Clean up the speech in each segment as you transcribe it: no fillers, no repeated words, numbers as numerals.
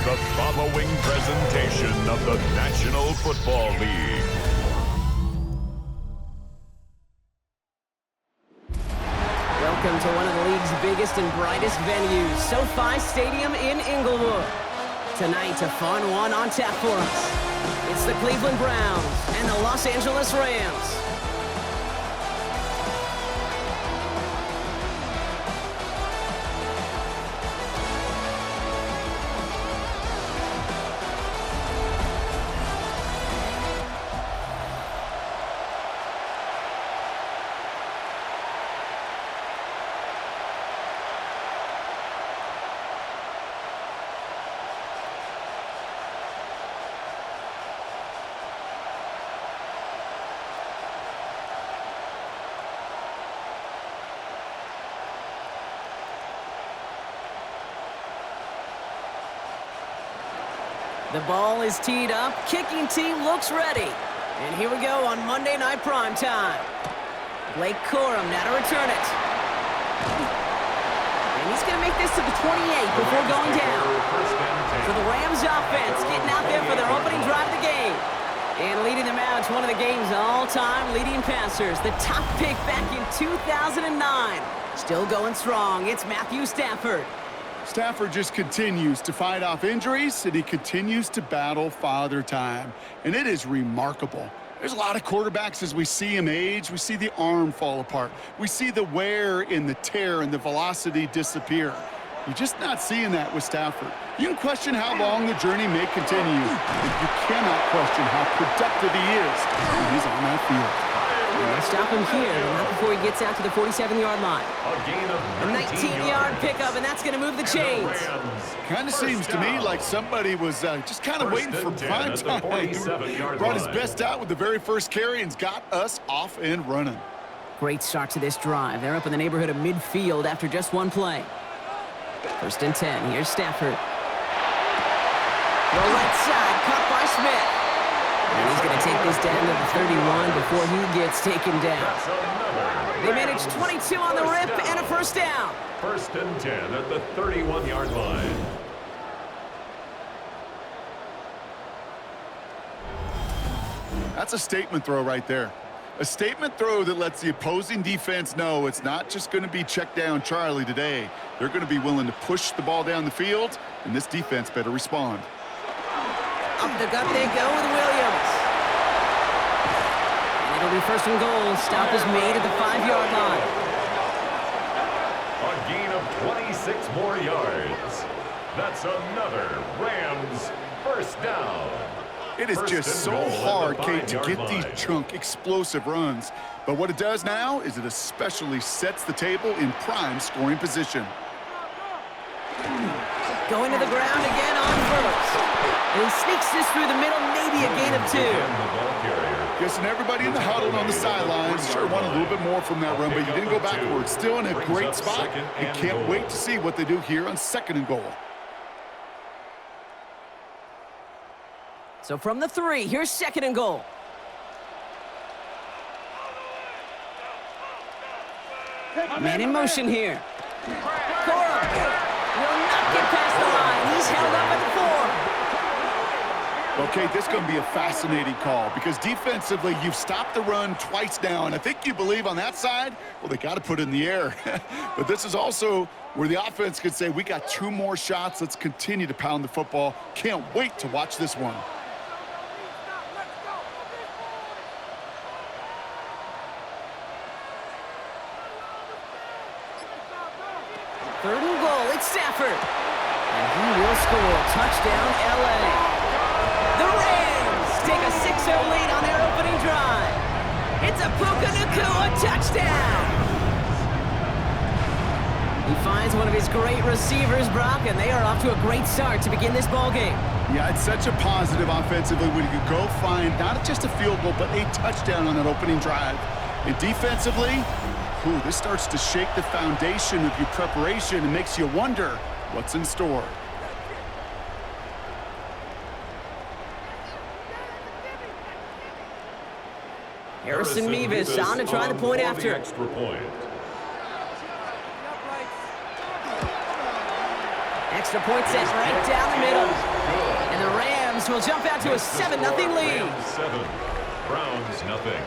the following presentation of the National Football League. Welcome to one of the league's biggest and brightest venues, SoFi Stadium in Inglewood. Tonight, a fun one on tap for us. It's the Cleveland Browns and the Los Angeles Rams. The ball is teed up, kicking team looks ready. And here we go on Monday Night Primetime. Blake Corum now to return it. And he's going to make this to the 28 before going down. So the Rams offense getting out there for their opening drive of the game. And leading them out to one of the game's all-time leading passers, the top pick back in 2009. Still going strong, it's Matthew Stafford. Stafford just continues to fight off injuries, and he continues to battle Father Time. And it is remarkable. There's a lot of quarterbacks as we see him age. We see the arm fall apart. We see the wear in the tear and the velocity disappear. You're just not seeing that with Stafford. You can question how long the journey may continue, but you cannot question how productive he is when he's on that field. They'll stop him here, not before he gets out to the 47-yard line. A 19-yard pickup, and that's going to move the chains. Kind of seems to me like somebody was just kind of waiting for prime time. Brought his best out with the very first carry and's got us off and running. Great start to this drive. They're up in the neighborhood of midfield after just one play. 1st and 10. Here's Stafford. The right side, caught by Smith. And he's going to take this down to the 31 before he gets taken down. They managed 22 on the rip and a first down. 1st and 10 at the 31-yard line. That's a statement throw right there. A statement throw that lets the opposing defense know it's not just going to be check down Charlie today. They're going to be willing to push the ball down the field, and this defense better respond. Up the gut they go with Williams. And it'll be 1st and goal. Stop is made at the 5-yard line. A gain of 26 more yards. That's another Rams first down. It is just so hard, Kate, to get these chunk, explosive runs. But what it does now is it especially sets the table in prime scoring position. Going to the ground again on 1st. And he sneaks this through the middle, maybe a gain of 2. Guessing everybody in the huddle on the sidelines sure wanted a little bit more from that run, but you didn't go backwards. Still in a great spot. You can't wait to see what they do here on 2nd and goal. So from the 3, here's 2nd and goal. Man in motion here. Corum will not get past the line. He's held up at the 4. Okay, this is going to be a fascinating call because defensively, you've stopped the run twice now, and I think you believe on that side, well, they got to put it in the air. But this is also where the offense could say, we got 2 more shots. Let's continue to pound the football. Can't wait to watch this one. Third and goal, it's Stafford. And he will score. Touchdown, L.A. The Rams take a 6-0 lead on their opening drive. It's a Puka Nacua touchdown. He finds one of his great receivers, Brock, and they are off to a great start to begin this ball game. Yeah, it's such a positive offensively when you go find not just a field goal, but a touchdown on that opening drive. And defensively, this starts to shake the foundation of your preparation and makes you wonder what's in store. Harrison Mevis on to try the point after. Extra point. Extra point set right down the middle. And the Rams will jump out to a 7-0 lead. Rams 7, Browns nothing.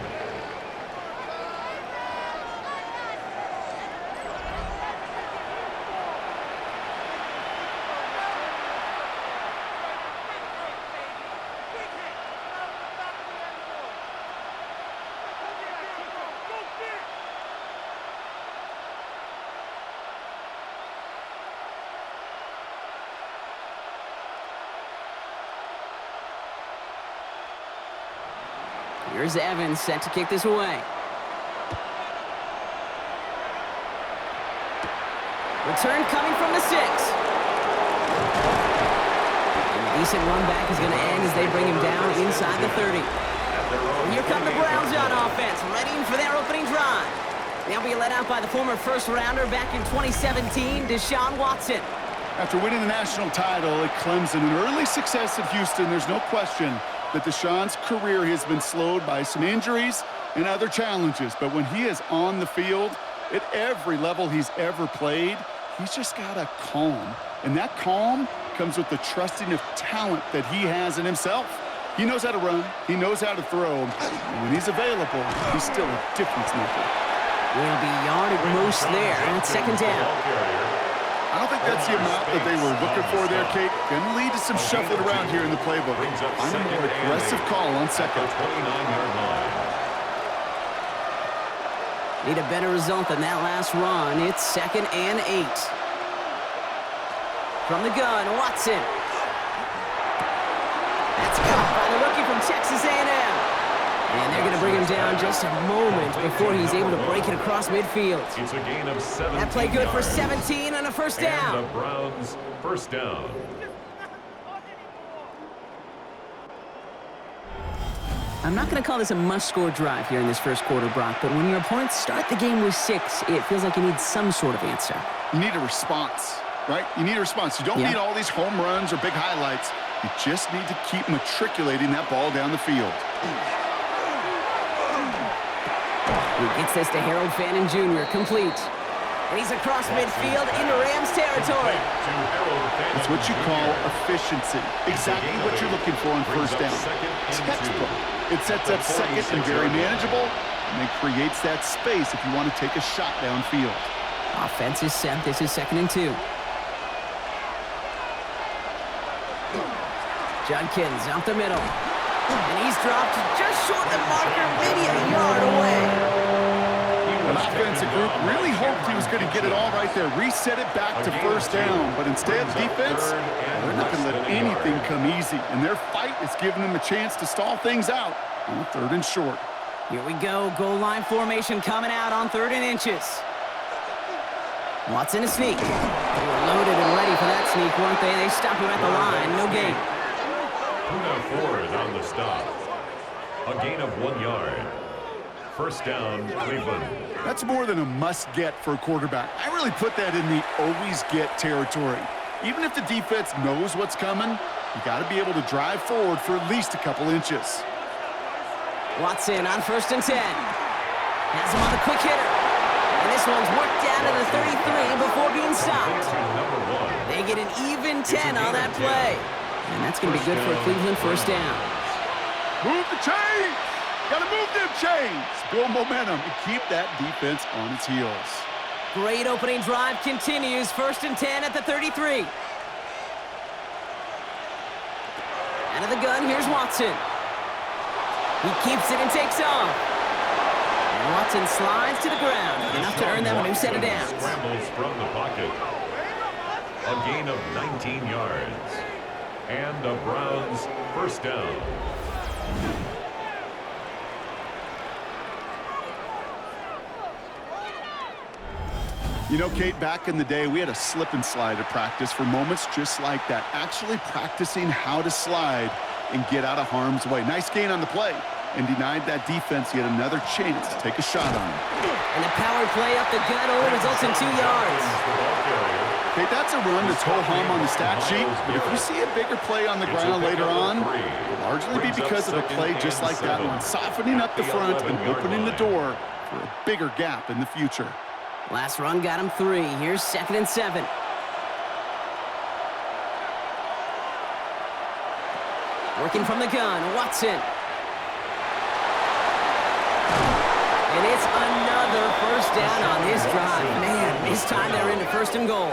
Here's Evans set to kick this away. Return coming from the 6. And a decent run back is going to end as they bring him down inside the 30. Here come the Browns on offense, ready for their opening drive. They'll be led out by the former first-rounder back in 2017, Deshaun Watson. After winning the national title at Clemson and early success at Houston, there's no question that Deshaun's career has been slowed by some injuries and other challenges. But when he is on the field, at every level he's ever played, he's just got a calm. And that calm comes with the trusting of talent that he has in himself. He knows how to run, he knows how to throw, and when he's available, he's still a difference maker. Will be yard at most there, and it's second down. I don't think that's the amount that they were looking for there, Kate. Going to lead to some shuffling around here in the playbook. I'm a more aggressive call on second. 29-yard line. Need a better result than that last run. It's 2nd and 8. From the gun, Watson. That's caught by the rookie from Texas A&M. And they're going to bring him down just a moment before he's able to break it across midfield. It's a gain of 17 That play good for yards. 17 and a first down. And the Browns first down. I'm not going to call this a must-score drive here in this first quarter, Brock, but when your opponents start the game with 6, it feels like you need some sort of answer. You need a response, right? You need a response. You don't need all these home runs or big highlights. You just need to keep matriculating that ball down the field. He gets this to Harold Fannin Jr., complete. And he's across midfield into Rams territory. It's what you call efficiency. Exactly what you're looking for on first down. Textbook. It sets up second and very manageable, and then creates that space if you want to take a shot downfield. Offense is set. This is 2nd and 2. Judkins out the middle. And he's dropped just short of the marker, maybe a yard away. An offensive group really hoped he was going to get it all right there, reset it back to first down, but instead, defense, they're not going to let anything come easy, and their fight is giving them a chance to stall things out on 3rd and short. Here we go, goal line formation coming out on 3rd and inches. Watson a sneak. They were loaded and ready for that sneak, weren't they? They stopped him at the line, no gain. Puna Ford on the stop. A gain of 1 yard. First down, Cleveland. That's more than a must-get for a quarterback. I really put that in the always-get territory. Even if the defense knows what's coming, you got to be able to drive forward for at least a couple inches. Watson on 1st and 10. Has him on the quick hitter. And this one's worked down to the 33 before being stopped. They get an even 10 on that play. And that's going to be good for a Cleveland first down. Move the chains! Got to move them chains! Build momentum and keep that defense on its heels. Great opening drive continues. 1st and 10 at the 33. Out of the gun, here's Watson. He keeps it and takes off. And Watson slides to the ground, enough to earn them a new set of downs. Scrambles from the pocket. A gain of 19 yards. And the Browns first down. You know, Kate, back in the day, we had a slip and slide at practice for moments just like that. Actually practicing how to slide and get out of harm's way. Nice gain on the play, and denied that defense yet another chance to take a shot on him. And a power play up the gut only results in 2 yards. Kate, that's a run that's ho-hum on the stat sheet, but if you see a bigger play on the ground later on, it'll largely be because of a play just like that one, softening up the front and opening the door for a bigger gap in the future. Last run got him 3. Here's 2nd and 7. Working from the gun, Watson. And it's another first down on this drive. Man, this time they're into first and goal.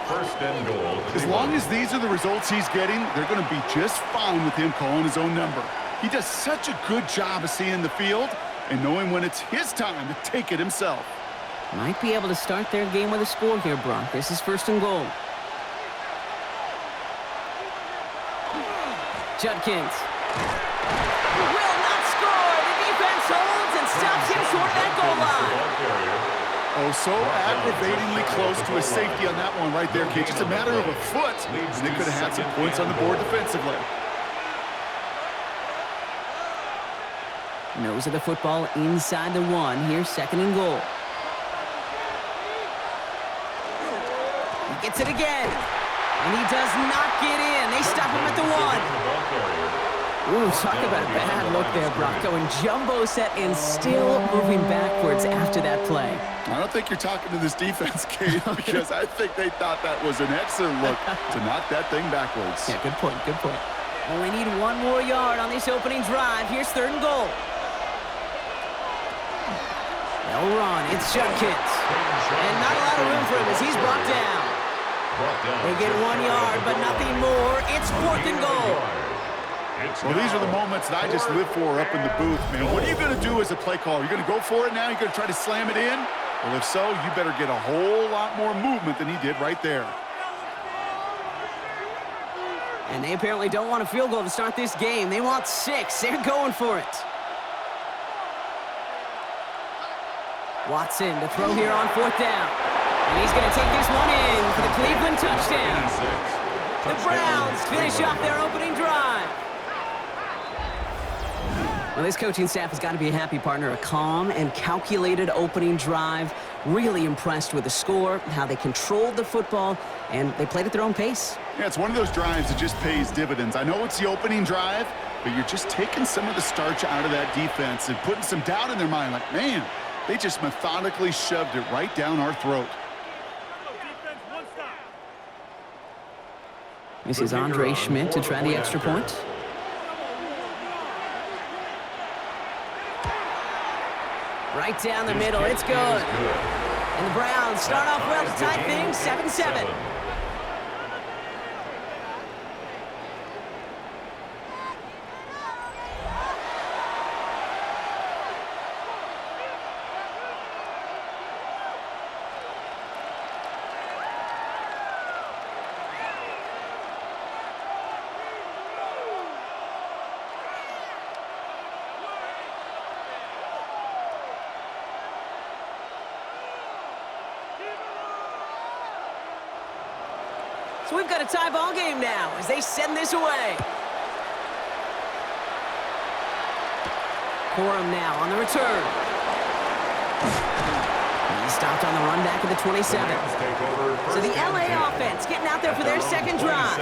First and goal. As long as these are the results he's getting, they're going to be just fine with him calling his own number. He does such a good job of seeing the field and knowing when it's his time to take it himself. Might be able to start their game with a score here, Brock. This is first and goal. Judkins. Will not score. The defense holds and stops him short of that goal line. Oh, so aggravatingly close to a safety on that one right there, kid. Just a matter of a foot, and they could have had some points on the board defensively. Nose of the football inside the 1. Here's second and goal. He gets it again. And he does not get in. They stop him at the 1. Ooh, talk about a bad look there, Brock. Going jumbo set and still moving backwards after that play. I don't think you're talking to this defense, Kate, because I think they thought that was an excellent look to knock that thing backwards. Yeah, good point, good point. Well, we need one more yard on this opening drive. Here's third and goal. They'll run. It's Judkins. And not a lot of room for him as he's brought down. They get 1 yard, but nothing more. It's fourth and goal. Well, these are the moments that I just live for up in the booth, man. What are you going to do as a play caller? You're going to go for it now? You're going to try to slam it in? Well, if so, you better get a whole lot more movement than he did right there. And they apparently don't want a field goal to start this game. They want 6. They're going for it. Watson to throw here on fourth down. And he's going to take this one in for the Cleveland touchdown. The Browns finish off their opening drive. Well, this coaching staff has got to be a happy partner. A calm and calculated opening drive. Really impressed with the score, how they controlled the football, and they played at their own pace. Yeah, it's one of those drives that just pays dividends. I know it's the opening drive, but you're just taking some of the starch out of that defense and putting some doubt in their mind. Like, man, they just methodically shoved it right down our throat. This is Andre Schmidt to try the extra point. Right down the middle, it's good. And the Browns start off well to tie things 7-7. So we've got a tie ball game now as they send this away. Corum now on the return. He stopped on the run back at the 27. So the LA offense getting out there for their second drive.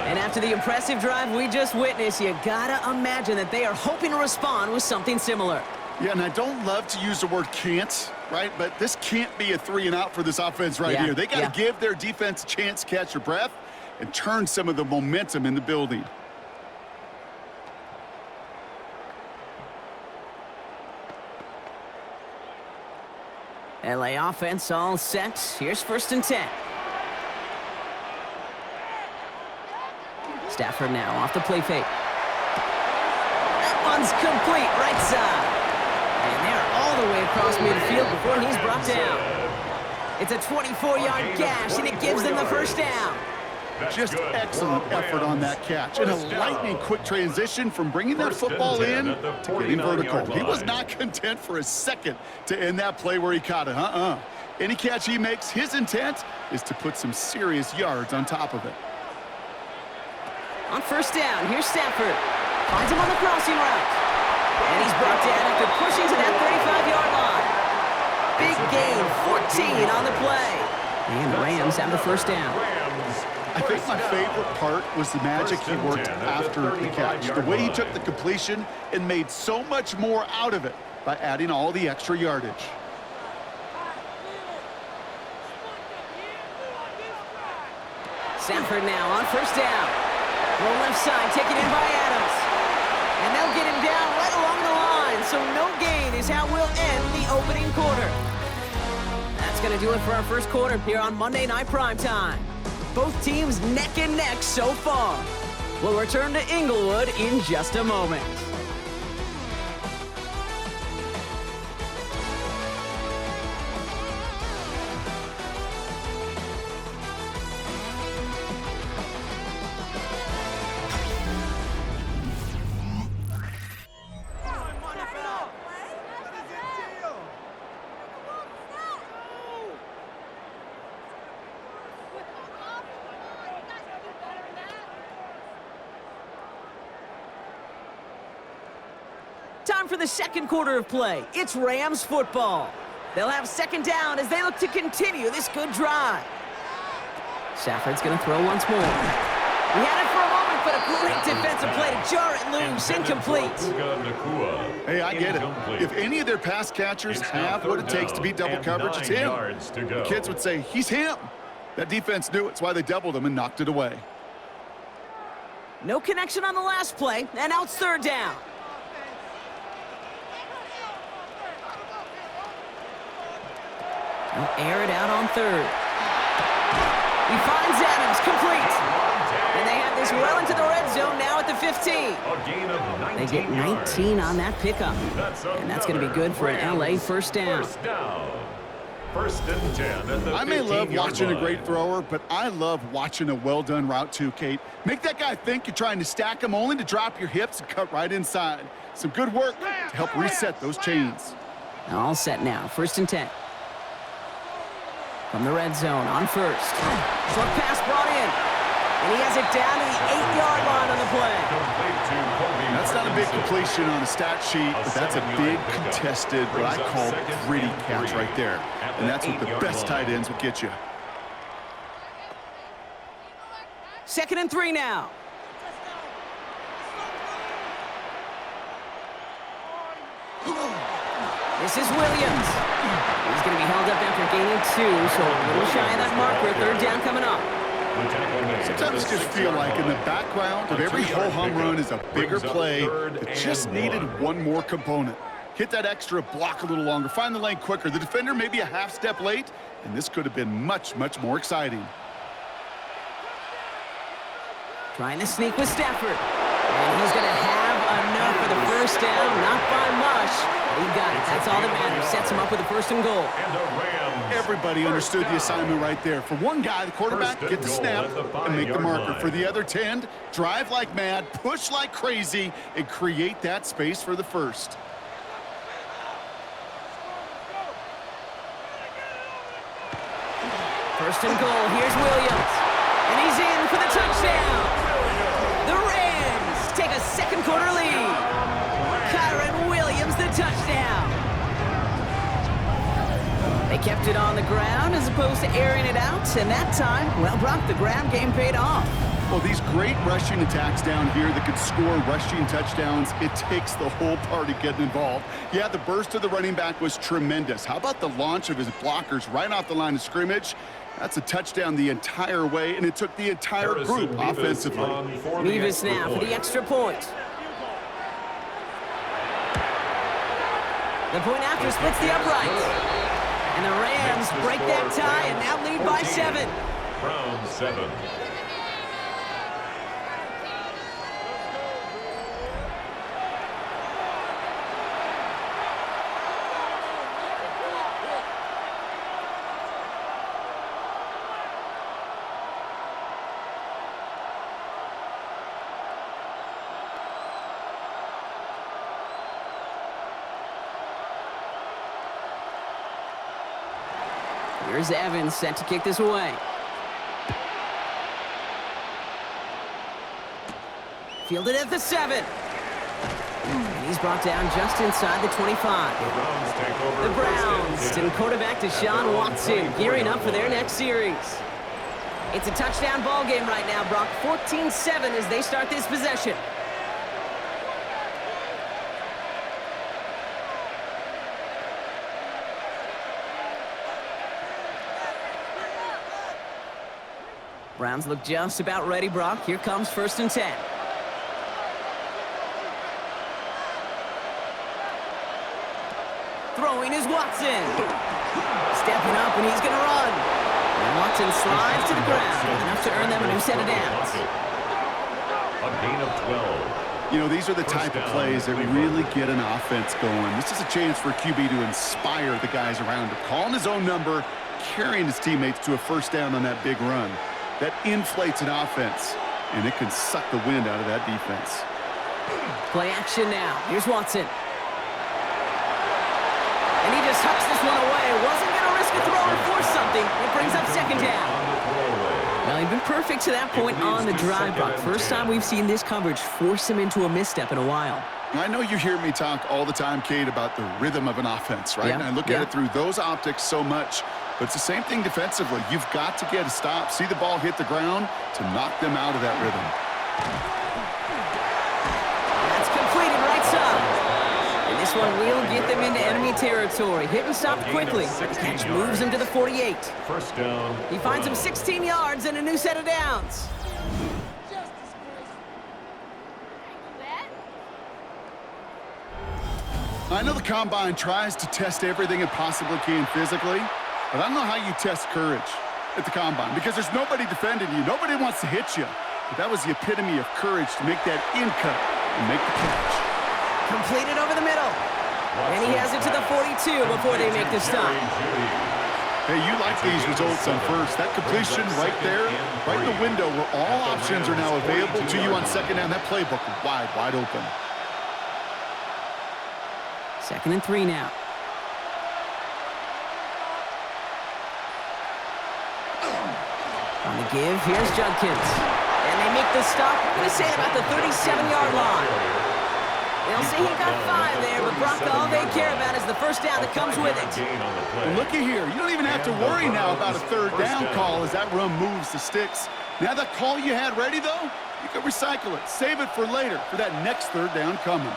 And after the impressive drive we just witnessed, you gotta imagine that they are hoping to respond with something similar. Yeah, and I don't love to use the word can't, right? But this can't be a 3-and-out for this offense right here. They got to give their defense a chance to catch their breath and turn some of the momentum in the building. LA offense all set. Here's first and 10. Stafford now off the play fake. That one's complete, right side. And they're all the way across midfield before he's brought down. It's a 24-yard gash, and it gives them the first down. Just excellent effort on that catch. And a lightning-quick transition from bringing that football in to getting vertical. He was not content for a second to end that play where he caught it. Any catch he makes, his intent is to put some serious yards on top of it. On first down, here's Stafford. Finds him on the crossing route. And he's brought down after pushing to that 35-yard line. Big gain, 14 on the play. And the Rams have the first down. I think my favorite part was the magic he worked after the catch. The way he took the completion and made so much more out of it by adding all the extra yardage. Stafford now on first down. Throw left side, taken in by Adams. And they'll get him down right along the line, so no gain is how we'll end the opening quarter. That's going to do it for our first quarter here on Monday Night Primetime. Both teams neck and neck so far. We'll return to Inglewood in just a moment. Time for the second quarter of play. It's Rams football. They'll have second down as they look to continue this good drive. Stafford's going to throw once more. We had it for a moment, but a great defensive play to jar it loose. Incomplete. Hey, I get it. If any of their pass catchers have what it takes to beat double coverage, it's him. The kids would say, he's him. That defense knew it. It's why they doubled him and knocked it away. No connection on the last play, and now it's third down. He'll air it out on third. He finds Adams, complete. And they have this well into the red zone now at the 15. They get 19 on that pickup. And that's going to be good for an LA first down. First and 10 at the I may love watching line. a great thrower, but I love watching a well-done route too, Kate. Make that guy think you're trying to stack him only to drop your hips and cut right inside. Some good work to help reset those chains. All set now, first and 10. From the red zone on first. Short pass brought in. And he has it down to the 8-yard line on the play. That's not a big completion on a stat sheet, but that's a big contested, what I call gritty catch right there. And that's what the best tight ends will get you. Second and 3 now. This is Williams. He's going to be held up after gaining 2, so a little shy of that marker. Third down coming up. Sometimes I just feel like in the background of every ho-hum run is a bigger play that just needed one more component. Hit that extra block a little longer, find the lane quicker. The defender may be a half step late, and this could have been much, much more exciting. Trying to sneak with Stafford. And he's going to have enough for the first down, not by much. He got it. That's all that matters. Sets him up with a first and goal. Everybody understood the assignment right there. For one guy, the quarterback, get the snap and make the marker. For the other 10, drive like mad, push like crazy, and create that space for the first. First and goal. Here's Williams. And he's in for the touchdown. The Rams take a second quarter lead. Kyron Williams, the touchdown. They kept it on the ground as opposed to airing it out, and that time, well, Brock, the ground game paid off. Well, these great rushing attacks down here that could score rushing touchdowns, it takes the whole party getting involved. Yeah, the burst of the running back was tremendous. How about the launch of his blockers right off the line of scrimmage? That's a touchdown the entire way, and it took the entire group offensively. Mevis now for the extra point. The point after splits the uprights. And the Rams break that tie and now lead by 7. Round 7. Here's Evans set to kick this away. Fielded at the 7. And he's brought down just inside the 25. The Browns send quarterback Deshaun Watson gearing up for their next series. It's a touchdown ball game right now, Brock. 14-7 as they start this possession. Browns look just about ready, Brock. Here comes 1st and 10. Throwing is Watson. Stepping up, and he's going to run. And Watson slides to the ground, enough to earn them a new set of downs. A gain of 12. You know, these are the type of plays that really get an offense going. This is a chance for QB to inspire the guys around him. Calling his own number, carrying his teammates to a 1st down on that big run. That inflates an offense, and it can suck the wind out of that defense. Play action now. Here's Watson. And he just hucks this one away. Wasn't going to risk a throw or force something. It brings up 2nd down. Well, he's been perfect to that point on the drive, Brock. First time we've seen this coverage force him into a misstep in a while. I know you hear me talk all the time, Kate, about the rhythm of an offense, right? And I look at it through those optics so much. But it's the same thing defensively. You've got to get a stop, see the ball hit the ground to knock them out of that rhythm. That's completed right side. And this one will get them into enemy territory. Hit and stop quickly. The catch moves him to the 48. 1st down. He finds him 16 yards and a new set of downs. I know the Combine tries to test everything it possibly can physically, but I don't know how you test courage at the Combine because there's nobody defending you. Nobody wants to hit you. But that was the epitome of courage to make that in cut and make the catch. Completed over the middle. And he has it to the 42 before they make the stop. Hey, you like these results on 1st. That completion right there, right in the window where all options are now available to you on 2nd down. That playbook wide open. 2nd and 3 now. On the give, here's Judkins. And they make the stop, I'm going to say about the 37-yard line. They'll say he got 5 there, but Brock, all they care about is the 1st down that comes with it. Well, looky here. You don't even have to worry now about a 3rd down call as that run moves to Stix. Now that call you had ready, though, you can recycle it. Save it for later for that next 3rd down coming.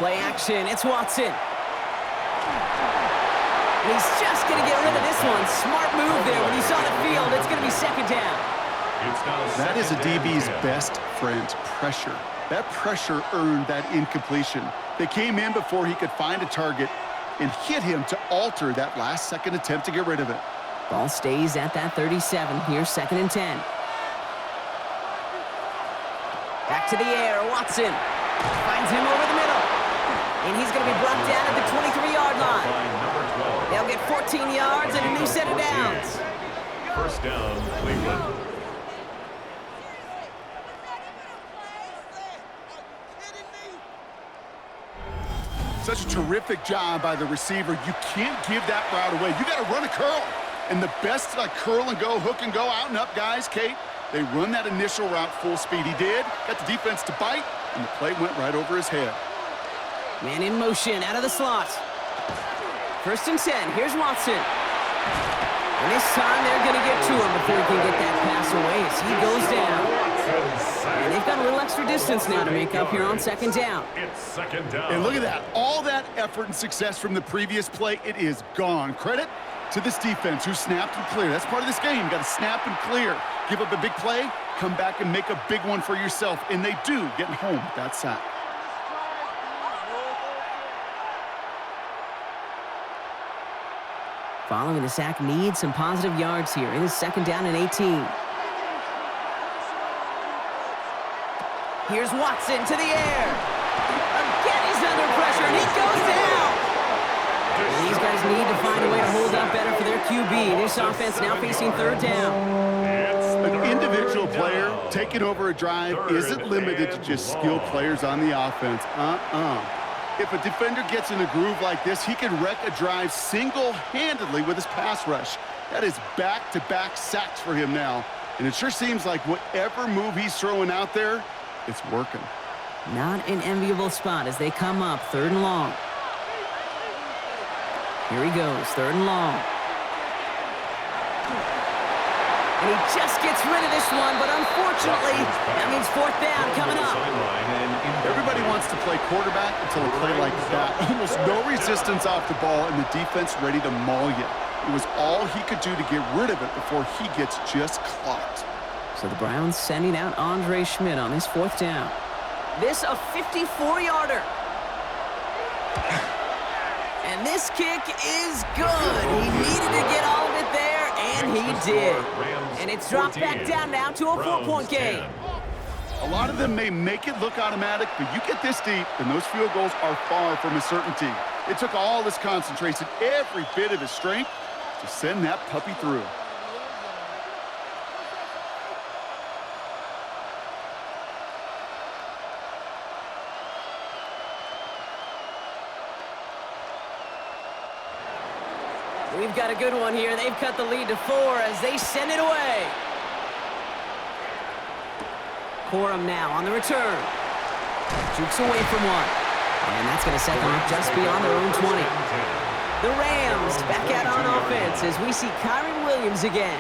Play action, it's Watson. And he's just going to get rid of this one. Smart move there when he saw the field. It's going to be 2nd down. That is a DB's best friend, pressure. That pressure earned that incompletion. They came in before he could find a target and hit him to alter that last-second attempt to get rid of it. Ball stays at that 37. Here's 2nd and 10. Back to the air, Watson. Finds him over the middle. And he's going to be brought down at the 23-yard line. They'll get 14 yards and a new set of downs. 1st down, Cleveland. Such a terrific job by the receiver. You can't give that route away. You got to run a curl. And the best like curl and go, hook and go, out and up guys, Kate, they run that initial route full speed. He did. Got the defense to bite, and the play went right over his head. Man in motion, out of the slot. 1st and 10, here's Watson. And this time they're going to get to him before he can get that pass away as he goes down. And they've got a little extra distance now to make up here on 2nd down. It's 2nd down. And look at that. All that effort and success from the previous play, it is gone. Credit to this defense who snapped and cleared. That's part of this game. You got to snap and clear. Give up a big play, come back and make a big one for yourself. And they do, getting home with that sack. Following the sack needs some positive yards here. It is 2nd down and 18. Here's Watson to the air. Again, he's under pressure, and he goes down. And these guys need to find a way to hold up better for their QB. This offense now facing 3rd down. An individual player taking over a drive isn't limited to just skilled players on the offense. If a defender gets in a groove like this, he can wreck a drive single-handedly with his pass rush. That is back-to-back sacks for him now. And it sure seems like whatever move he's throwing out there, it's working. Not an enviable spot as they come up 3rd and long. Here he goes, 3rd and long. And he just gets rid of this one, but unfortunately, that means 4th down coming up. Everybody wants to play quarterback until a play like that. Almost no resistance off the ball, and the defense ready to maul you. It was all he could do to get rid of it before he gets just clocked. So the Browns sending out Andre Schmidt on this 4th down. This a 54-yarder. And this kick is good. He needed to get all of it there, and he did. And it's dropped back down now to a 4-point game. A lot of them may make it look automatic, but you get this deep, and those field goals are far from a certainty. It took all his concentration, every bit of his strength, to send that puppy through. We've got a good one here. They've cut the lead to 4 as they send it away. Corum now on the return. Jukes away from one. And that's going to set them up just beyond their own 20. The Rams back out on offense as we see Kyron Williams again.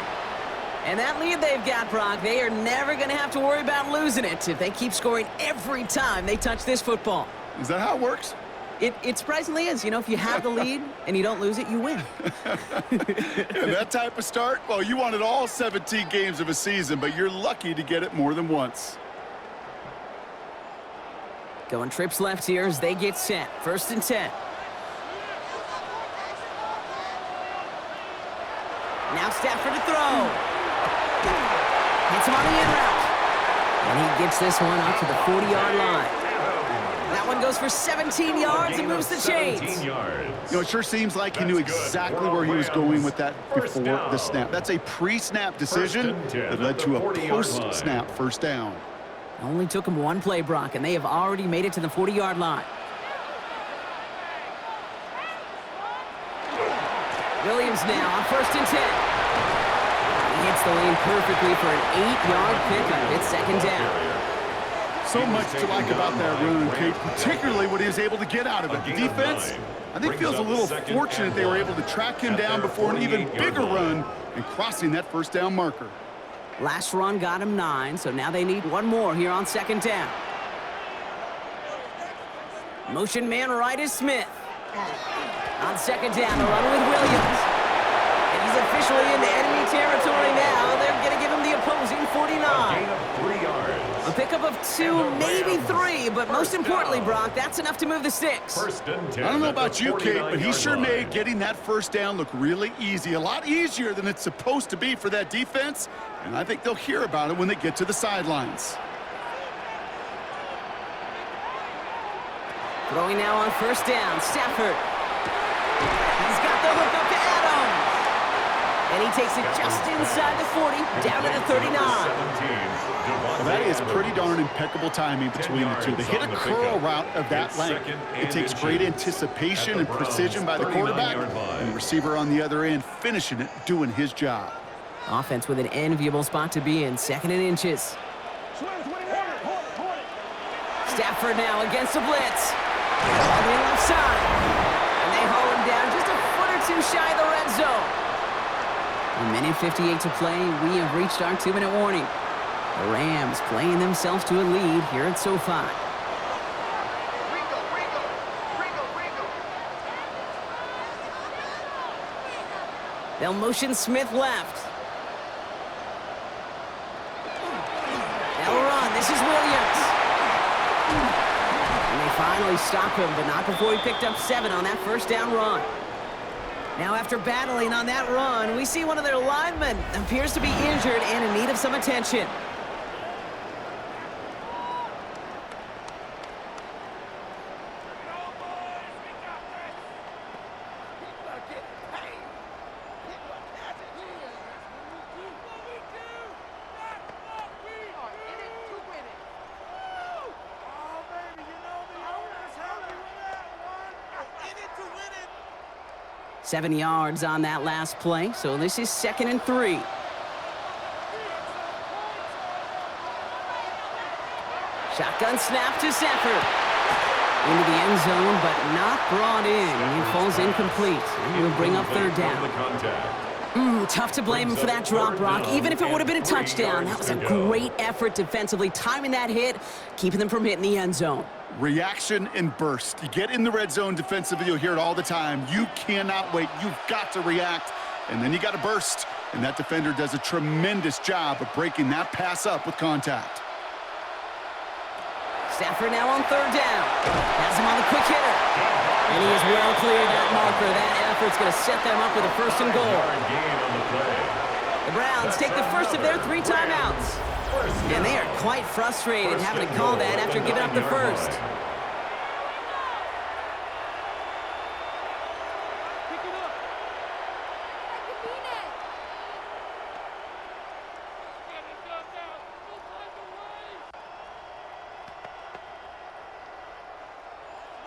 And that lead they've got, Brock, they are never going to have to worry about losing it if they keep scoring every time they touch this football. Is that how it works? It surprisingly is. You know, if you have the lead and you don't lose it, you win. And that type of start, well, you wanted all 17 games of a season, but you're lucky to get it more than once. Going trips left here as they get set. 1st and 10. Now Stafford to throw. Hits him on the in route. And he gets this one up to the 40-yard line. That one goes for 17 yards and moves the chains. You know, it sure seems like he knew exactly where he was going with that before the snap. That's a pre-snap decision that led to a post-snap 1st down. Only took him one play, Brock, and they have already made it to the 40-yard line. Williams now on 1st and 10. He hits the lane perfectly for an 8-yard pickup. It's 2nd down. So much to like about that run, Kate, particularly what he was able to get out of it. The defense, I think, feels a little fortunate they were able to track him down before an even bigger run and crossing that 1st down marker. Last run got him 9, so now they need one more here on 2nd down. Motion man right is Smith. On 2nd down, the run with Williams. And he's officially into enemy territory now. They're going to give him the opposing 49. A pickup of 2, maybe 3, but most importantly, Brock, that's enough to move the sticks. I don't know about you, Kate, but he sure made getting that 1st down look really easy. A lot easier than it's supposed to be for that defense, and I think they'll hear about it when they get to the sidelines. Throwing now on 1st down, Stafford. He's got the hook up to Adams. And he takes it just inside the 40, down to the 39. Well, that is pretty darn impeccable timing between the two. They hit a curl route of that length. It takes great anticipation and precision by the quarterback, and the receiver on the other end finishing it, doing his job. Offense with an enviable spot to be in, 2nd and inches. Stafford now against the blitz. On the left side. And they haul him down just a foot or 2 shy of the red zone. A minute 58 to play. We have reached our 2-minute warning. The Rams playing themselves to a lead here at SoFi. They'll motion Smith left. They'll run. This is Williams. And they finally stop him, but not before he picked up 7 on that 1st down run. Now, after battling on that run, we see one of their linemen appears to be injured and in need of some attention. Seven yards on that last play, so this is 2nd and 3. Shotgun snap to Stafford. Into the end zone, but not brought in. He falls incomplete. And will bring up 3rd down. Tough to blame him for that drop, Brock. Even if it would have been a touchdown, that was a great effort defensively, timing that hit, keeping them from hitting the end zone. Reaction and burst. You get in the red zone defensively, you'll hear it all the time. You cannot wait. You've got to react. and then you got to burst. And that defender does a tremendous job of breaking that pass up with contact. Stafford now on third down. Has him on the quick hitter. And he is well clear of that marker. That effort's going to set them up with a first and goal. The Browns take the first of their 3 timeouts. And they are quite frustrated having to call that after giving up the first.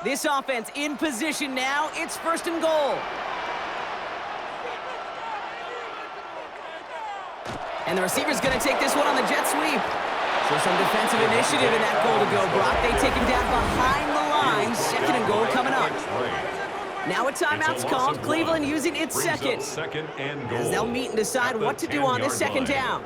This offense in position now. It's first and goal. And the receiver's going to take this one on the jet sweep. So some defensive initiative in that goal to go, Brock. They take him down behind the line. Second and goal coming up. Now a timeout's called. Cleveland using its second. As they'll meet and decide what to do on this second down.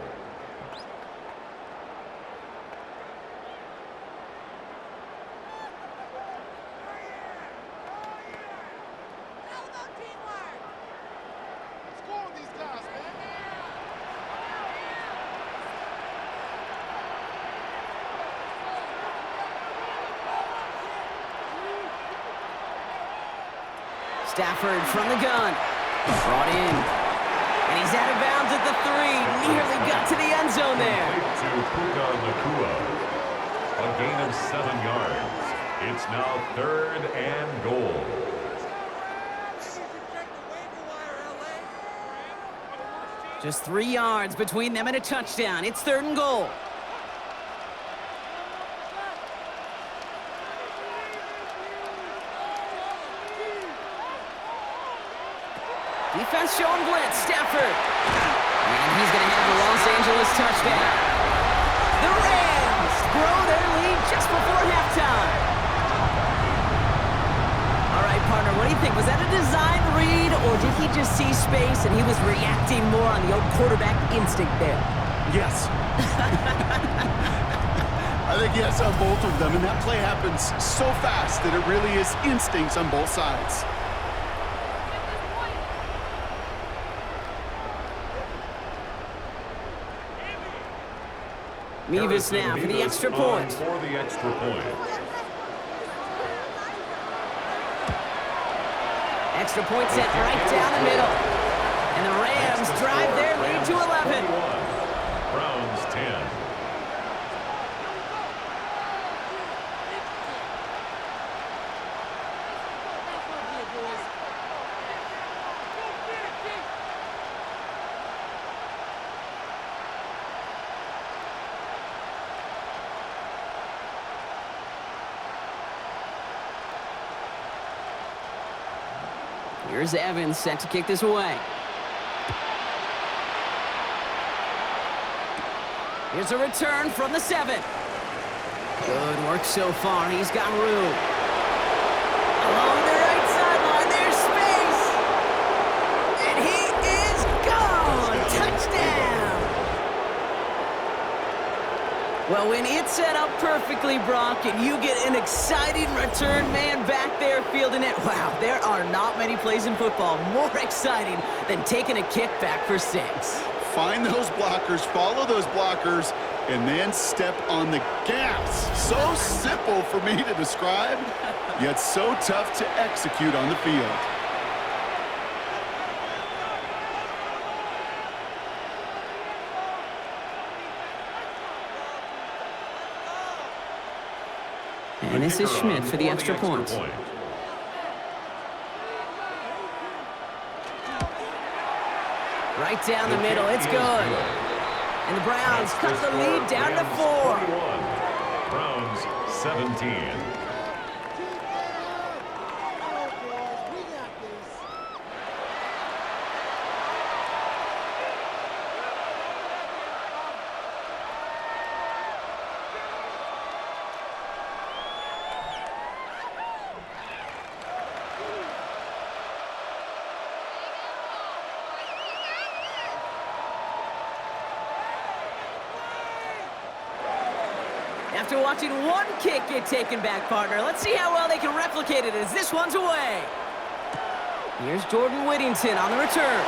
Stafford from the gun. Brought in. And he's out of bounds at the 3. Nearly got to the end zone there. A gain of 7 yards. It's now third and goal. Just 3 yards between them and a touchdown. It's third and goal. Defense showing blitz. Stafford. And he's going to have the Los Angeles touchdown. The Rams grow their lead just before halftime. All right, partner, what do you think? Was that a design read, or did he just see space and he was reacting more on the old quarterback instinct there? Yes. I think yes on both of them, and that play happens so fast that it really is instincts on both sides. Mevis now for the extra point. Extra point set right down the middle. And the Rams drive their lead to 11. Browns 10. Here's Evans set to kick this away. Here's a return from the 7. Good work so far. He's got room. Along the right sideline, there's space. And he is gone. Touchdown. Well, when it's set up perfectly, Brock, and you get an exciting return man back there fielding it, wow, there are not many plays in football more exciting than taking a kick back for 6. Find those blockers, follow those blockers, and then step on the gas. So simple for me to describe, yet so tough to execute on the field. And this is Schmidt for the extra point. Right down the middle, it's good. And the Browns cut the lead down to 4. Browns 17. After watching one kick get taken back, partner, let's see how well they can replicate it as this one's away. Here's Jordan Whittington on the return.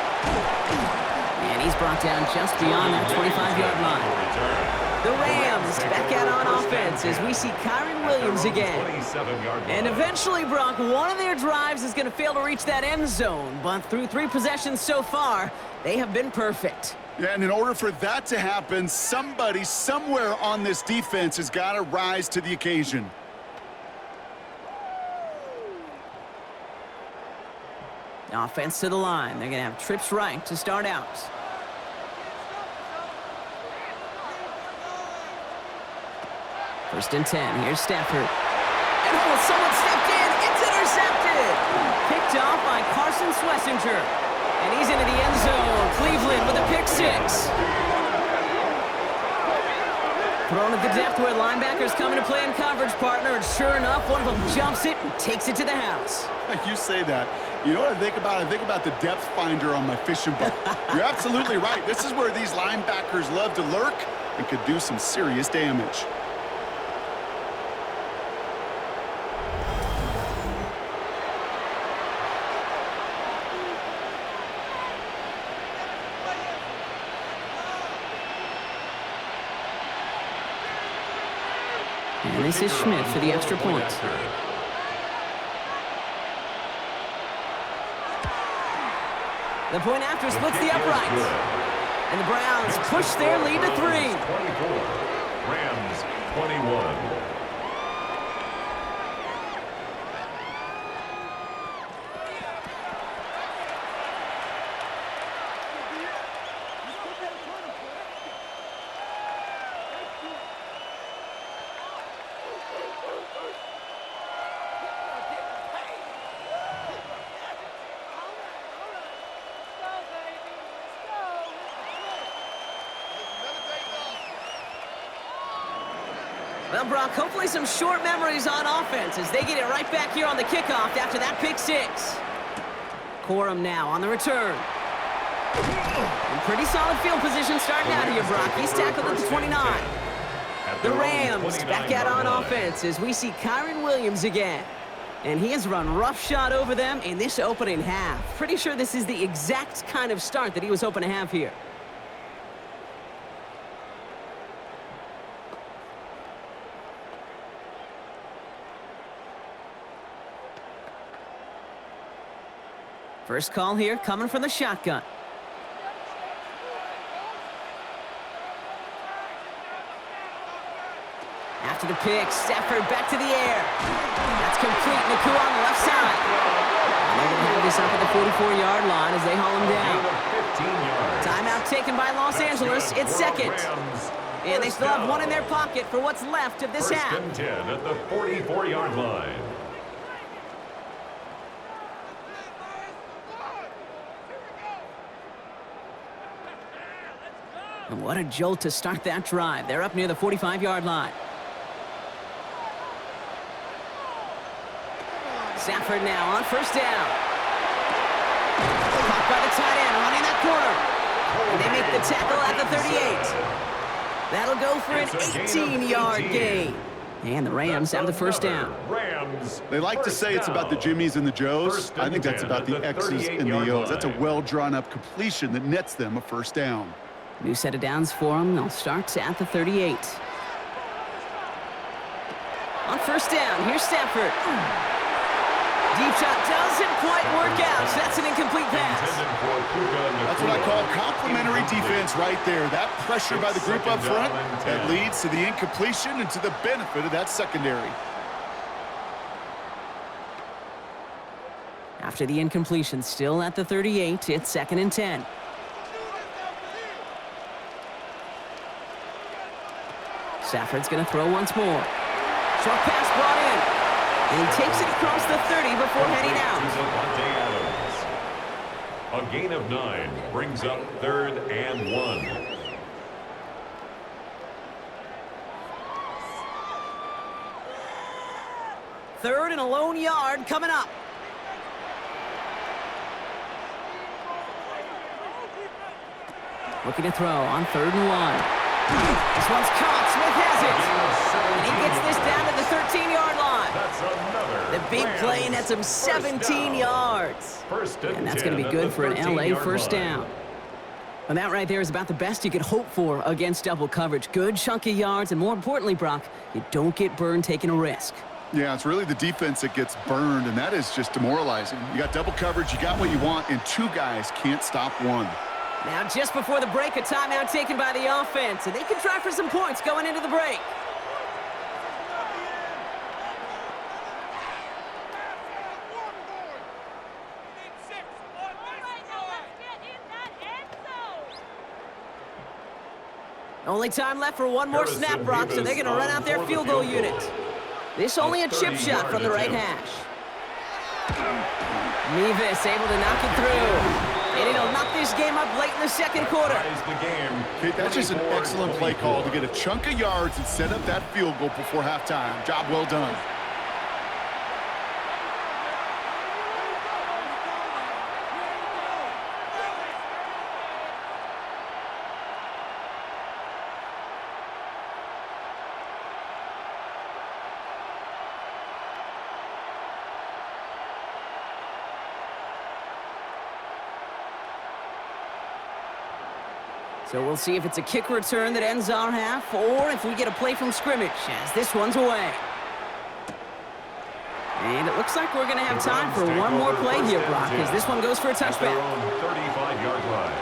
And he's brought down just beyond that 25-yard line. The Rams back out on offense as we see Kyron Williams again. And eventually, Brock, one of their drives is going to fail to reach that end zone. But through 3 possessions so far, they have been perfect. Yeah, and in order for that to happen, somebody somewhere on this defense has got to rise to the occasion. Offense to the line. They're going to have trips right to start out. First and 10. Here's Stafford. And someone stepped in. It's intercepted. Picked off by Carson Schlesinger. And he's into the end zone. Cleveland with a pick 6. Thrown at the depth where linebackers come into play in coverage, partner. And sure enough, one of them jumps it and takes it to the house. You say that. You know what I think about? I think about the depth finder on my fishing boat. You're absolutely right. This is where these linebackers love to lurk and could do some serious damage. And this is Schmidt for the extra point. The point after splits the uprights. And the Browns push their lead to 3. 24, Rams 21. Well, Brock, hopefully some short memories on offense as they get it right back here on the kickoff after that pick 6. Corum now on the return. And pretty solid field position starting out here, Brock. He's tackled at the 29. The Rams back out on offense as we see Kyron Williams again. And he has run roughshod over them in this opening half. Pretty sure this is the exact kind of start that he was hoping to have here. First call here coming from the shotgun. After the pick, Stafford back to the air. That's complete. Naku on the left side. And they're going to have this up at the 44-yard line as they haul him down. Timeout taken by Los Angeles. It's second. And they still have one in their pocket for what's left of this half. First and 10 at the 44-yard line. And what a jolt to start that drive. They're up near the 45-yard line. Stafford now on first down. Caught by the tight end, running that corner. And they make the tackle at the 38. That'll go for an 18-yard gain. And the Rams have the first down. They like to say it's about the Jimmies and the Joes. I think that's about the X's and the O's. That's a well-drawn-up completion that nets them a first down. New set of downs for them. They'll start at the 38. On first down, here's Stafford. Deep shot doesn't quite work out. So that's an incomplete pass. That's what I call complimentary defense right there. That pressure by the group up front that leads to the incompletion and to the benefit of that secondary. After the incompletion, still at the 38, it's second and 10. Stafford's going to throw once more. Short pass brought in. And he takes it across the 30 before heading out. A gain of 9 brings up 3rd and 1. Third and a lone yard coming up. Looking to throw on 3rd and 1. This one's caught. Smith has it. And he gets this down to the 13-yard line. That's another. The big play nets him 17 yards. And that's going to be good for an LA first down. And that right there is about the best you could hope for against double coverage. Good chunky yards, and more importantly, Brock, you don't get burned taking a risk. Yeah, it's really the defense that gets burned, and that is just demoralizing. You got double coverage, you got what you want, and two guys can't stop one. Now, just before the break, a timeout taken by the offense, and they can try for some points going into the break. Only time left for one more snap, Brock, so they're going to run out their field goal unit. This only a chip shot from the right hash. Nevis able to knock it through. And it'll knock this game up late in the second quarter. Okay, that's just an excellent play call to get a chunk of yards and set up that field goal before halftime. Job well done. So we'll see if it's a kick return that ends our half, or if we get a play from scrimmage, as this one's away. And it looks like we're going to have time for one more play here, Brock, as this one goes for a touchback. 35-yard line.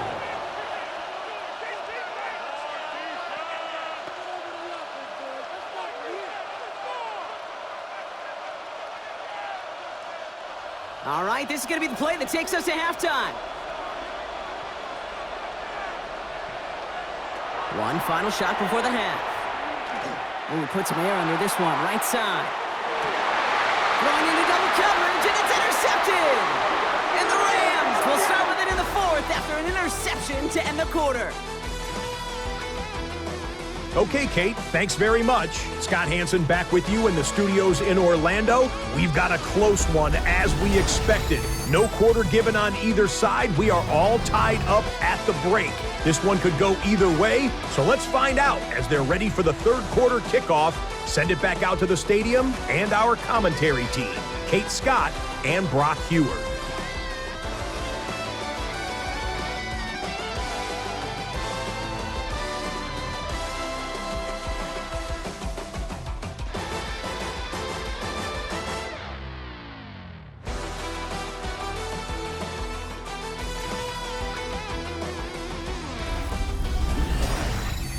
All right, this is going to be the play that takes us to halftime. One final shot before the half. Ooh, put some air under this one, right side. Throwing into double coverage, and it's intercepted! And the Rams will start with it in the fourth after an interception to end the quarter. Okay, Kate, thanks very much. Scott Hansen back with you in the studios in Orlando. We've got a close one, as we expected. No quarter given on either side. We are all tied up at the break. This one could go either way, so let's find out as they're ready for the third quarter kickoff. Send it back out to the stadium and our commentary team, Kate Scott and Brock Heward.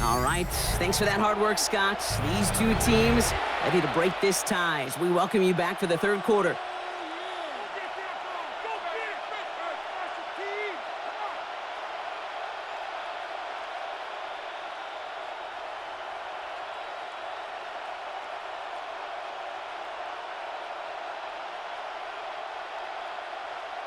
All right, thanks for that hard work, Scott. These two teams ready to break this tie as we welcome you back for the third quarter.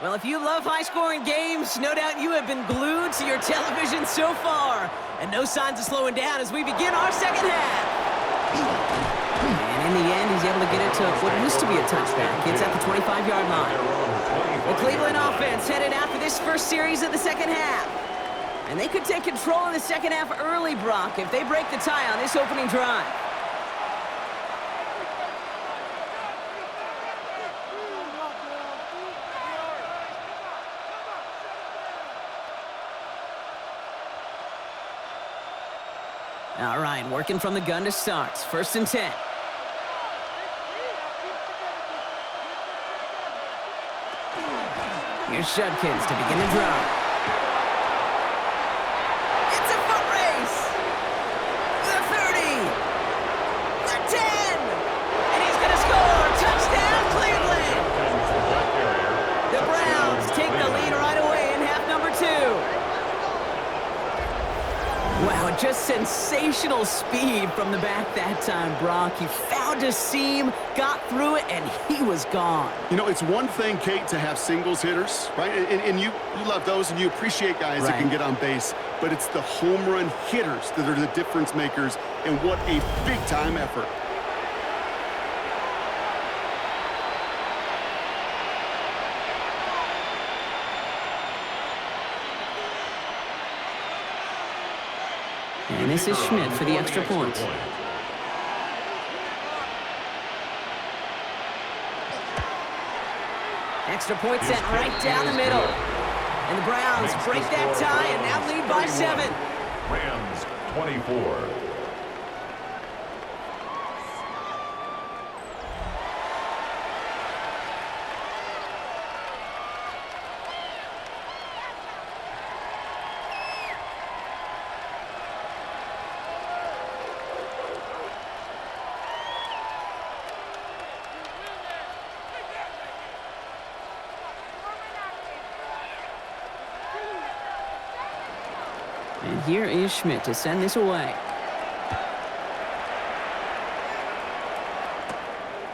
Well, if you love high-scoring games, no doubt you have been glued to your television so far. And no signs of slowing down as we begin our second half. And in the end, he's able to get it to what used to be a touchback. It's at the 25-yard line. The Cleveland offense headed out for this first series of the second half. And they could take control of the second half early, Brock, if they break the tie on this opening drive. All right, working from the gun to start. First and 10. Here's Judkins to begin the drive. It's a foot race. The 30. The 10. And he's going to score. Touchdown, Cleveland. The Browns take the lead right away in half number 2. Wow, just sensational speed from the back that time, Brock. He found a seam, got through it, and he was gone. You know, it's one thing, Kate, to have singles hitters, right? And you love those, and you appreciate guys that can get on base. But it's the home run hitters that are the difference makers, and what a big-time effort. And this is Schmidt for the extra point. Extra point sent right down the middle. And the Browns break that tie and now lead by 7. Rams 24. And here is Schmidt to send this away.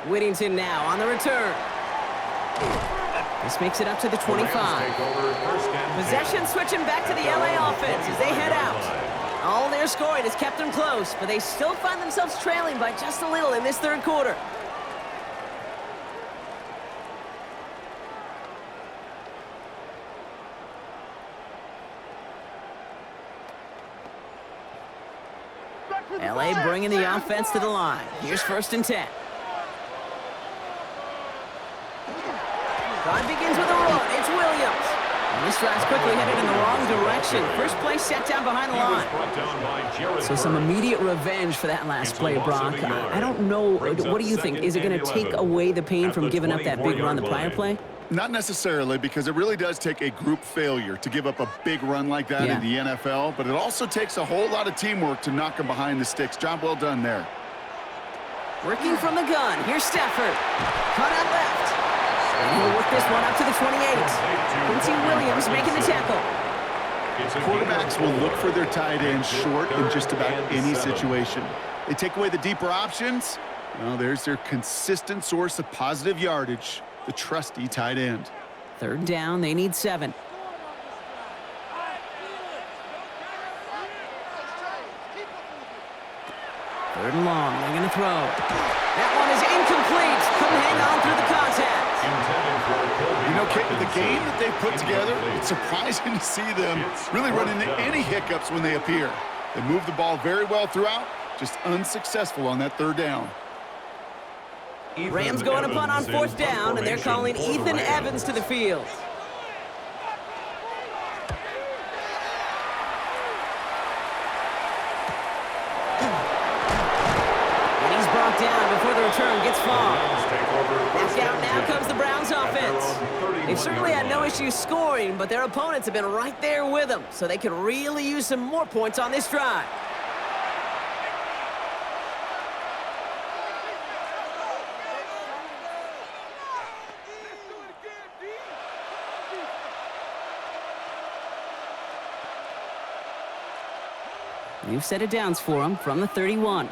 Whittington now on the return. This makes it up to the 25. Possession switching back to the LA offense as they head out. All their scoring has kept them close, but they still find themselves trailing by just a little in this third quarter. LA bringing the offense to the line. Here's 1st and 10. Drive begins with a run. It's Williams. And this drive's quickly headed in the wrong direction. First play set down behind the line. So some immediate revenge for that last play, Brock. I don't know. What do you think? Is it going to take away the pain from giving up that big run the prior play? Not necessarily, because it really does take a group failure to give up a big run like that in the NFL, but it also takes a whole lot of teamwork to knock them behind the sticks. Job well done there. Working from the gun. Here's Stafford. Cut out left. And he'll work this one up to the 28. Quincy Williams making the tackle. Quarterbacks will look for their tight end short in just about any situation. They take away the deeper options. Well, there's their consistent source of positive yardage. The trusty tight end. 3rd down, they need 7. 3rd and long, they're going to throw. That one is incomplete. Couldn't hang on through the contact. You know, Kate, with the game that they put together, it's surprising to see them really run into any hiccups when they appear. They move the ball very well throughout, just unsuccessful on that 3rd down. Rams going to punt on 4th down, and they're calling Ethan Evans to the field. And he's brought down before the return gets far. Back out now comes the Browns offense. They've certainly had no issues scoring, but their opponents have been right there with them, so they could really use some more points on this drive. New set of downs for him from the 31.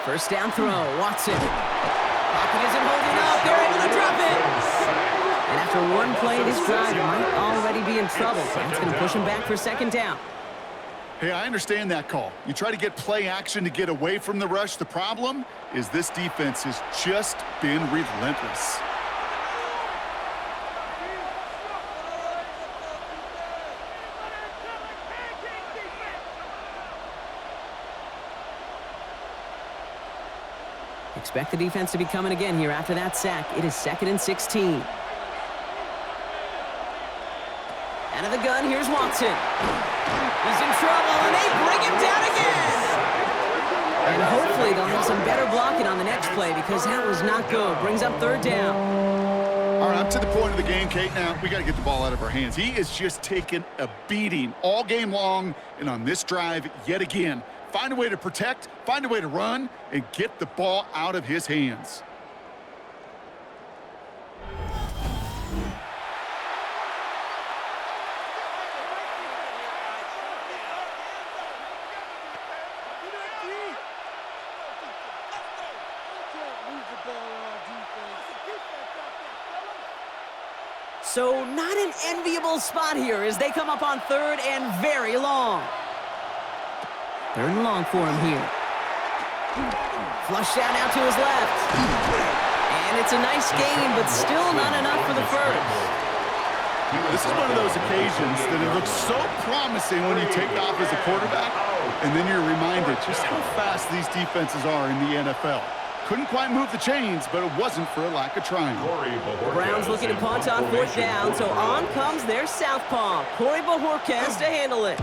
1st down throw, Watson. Pocket isn't holding up, they're able to drop it. And after one play, this drive might already be in trouble. That's going to push him back for 2nd down. Hey, I understand that call. You try to get play action to get away from the rush. The problem is this defense has just been relentless. Expect the defense to be coming again here after that sack. It is 2nd and 16. Out of the gun, here's Watson. He's in trouble, and they bring him down again. And hopefully they'll have some better blocking on the next play because that was not good. Brings up 3rd down. All right, up to the point of the game, Kate. Now, we got to get the ball out of our hands. He is just taking a beating all game long, and on this drive, yet again. Find a way to protect, find a way to run, and get the ball out of his hands. So not an enviable spot here as they come up on 3rd and very long. 3rd and long for him here. Flushed out now to his left. And it's a nice gain, but still not enough for the 1st. This is one of those occasions that it looks so promising when you take off as a quarterback, and then you're reminded just how fast these defenses are in the NFL. Couldn't quite move the chains, but it wasn't for a lack of trying. The Browns looking to punt on 4th down, so on comes their southpaw, Corey Bajorquez, to handle it.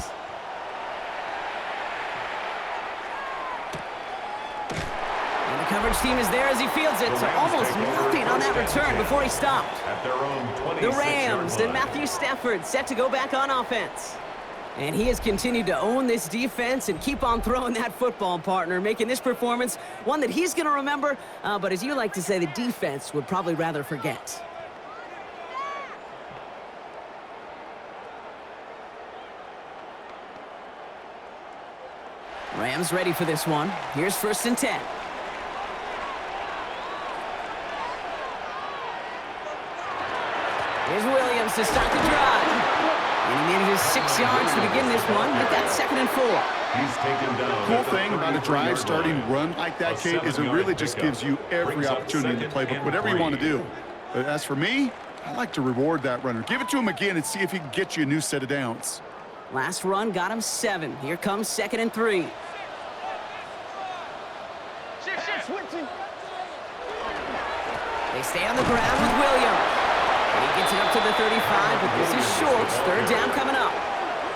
And the coverage team is there as he fields it, so almost nothing on that return before he stopped. The Rams and Matthew Stafford set to go back on offense. And he has continued to own this defense and keep on throwing that football, partner, making this performance one that he's going to remember, but as you like to say, the defense would probably rather forget. Rams ready for this one. Here's 1st and 10. Here's Williams to start the drive. And he manages 6 yards to begin this one. But that's 2nd and 4. He's taken down. Cool thing about a drive starting run like that, Kate, is it really just gives you every opportunity in the playbook, whatever you want to do. But as for me, I like to reward that runner. Give it to him again and see if he can get you a new set of downs. Last run got him 7. Here comes 2nd and 3. They stay on the ground with Williams. And he gets it up to the 35, but this is short. 3rd down coming up.